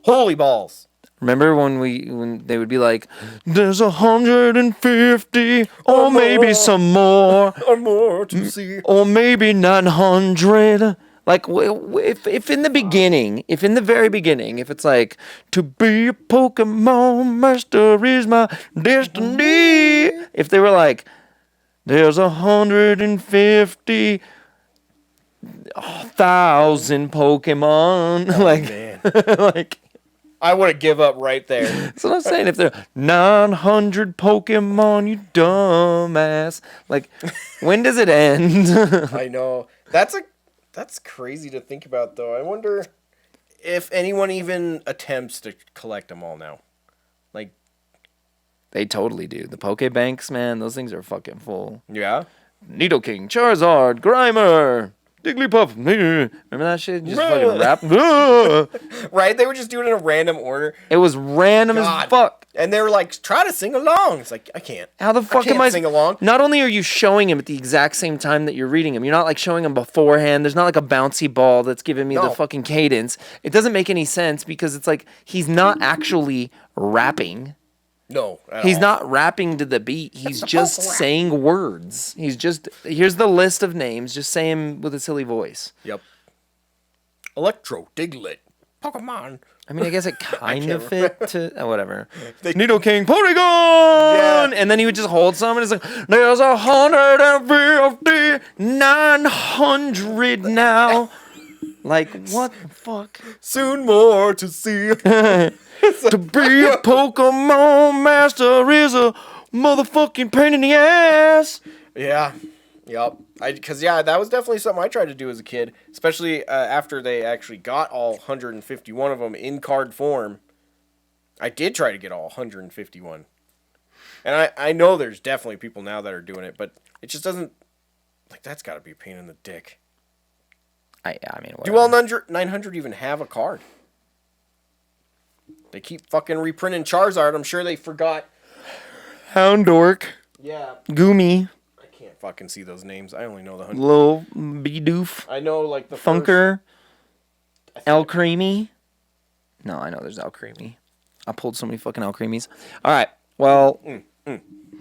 Holy balls. Remember when they would be like, there's 150 or maybe some more. Or more to see. Or maybe 900. Like, if in the very beginning, if it's like, to be a Pokemon master is my destiny. If they were like, there's 150,000 Pokemon. Like, Man. like, I would have give up right there. that's what I'm saying. If there are 900 Pokemon, you dumbass. Like, when does it end? I know. That's crazy to think about, though. I wonder if anyone even attempts to collect them all now. Like, They totally do. The Pokebanks, man, those things are fucking full. yeah? Nidoking, Charizard, Grimer, Jigglypuff. Remember that shit? Just fucking rap. Right? They were just doing it in a random order. It was random God. as fuck. And they were like, try to sing along. It's like, I can't. How the fuck can't am I sing along? Not only are you showing him at the exact same time that you're reading him, you're not like showing him beforehand. There's not like a bouncy ball that's giving me the No. fucking cadence. It doesn't make any sense because it's like he's not actually rapping. No. He's not rapping to the beat. He's just saying words. He's just, here's the list of names. Just say him with a silly voice. Yep. Electro, Diglett, Pokemon. I mean, I guess it kind of remember. fit to whatever. Nidoking, Porygon, and then he would just hold some, and it's like, there's 150, 900 now. Like, what the fuck? Soon more to see. To be a Pokemon master is a motherfucking pain in the ass. Yeah. Yep. Because, that was definitely something I tried to do as a kid, especially after they actually got all 151 of them in card form. I did try to get all 151. And I know there's definitely people now that are doing it, but it just doesn't, like, that's got to be a pain in the dick. I mean, Do all 900 even have a card? They keep fucking reprinting Charizard. I'm sure they forgot. Houndork, Yeah. Goomy, I can't fucking see those names. I only know the 100. Lil Bidoof, I know, like, the Funker, El Creamy. No, I know there's El Creamy. I pulled so many fucking El Creamies. All right, well,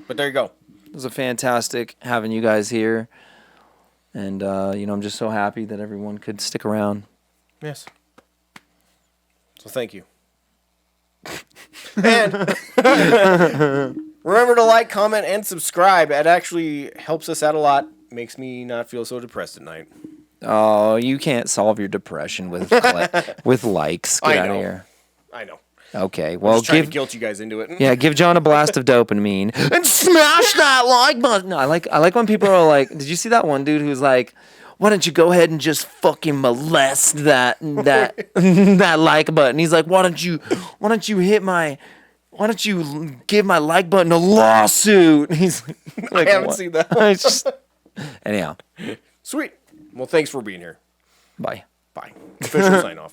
But there you go. it was a fantastic having you guys here. And, I'm just so happy that everyone could stick around. Yes. So thank you. And remember to like, comment, and subscribe. It actually helps us out a lot. Makes me not feel so depressed at night. Oh, you can't solve your depression with with likes. Get I out know. of here. I know. Okay, Well, well, just trying to give guilt you guys into it. yeah, give John a blast of dopamine and smash that like button. No, I like when people are like, did you see that one dude who's like, why don't you go ahead and just fucking molest that that like button? He's like, why don't you give my like button a lawsuit? He's like, I haven't what? seen that. It's just, anyhow, Sweet. Well, thanks for being here. bye. Bye. Official sign off.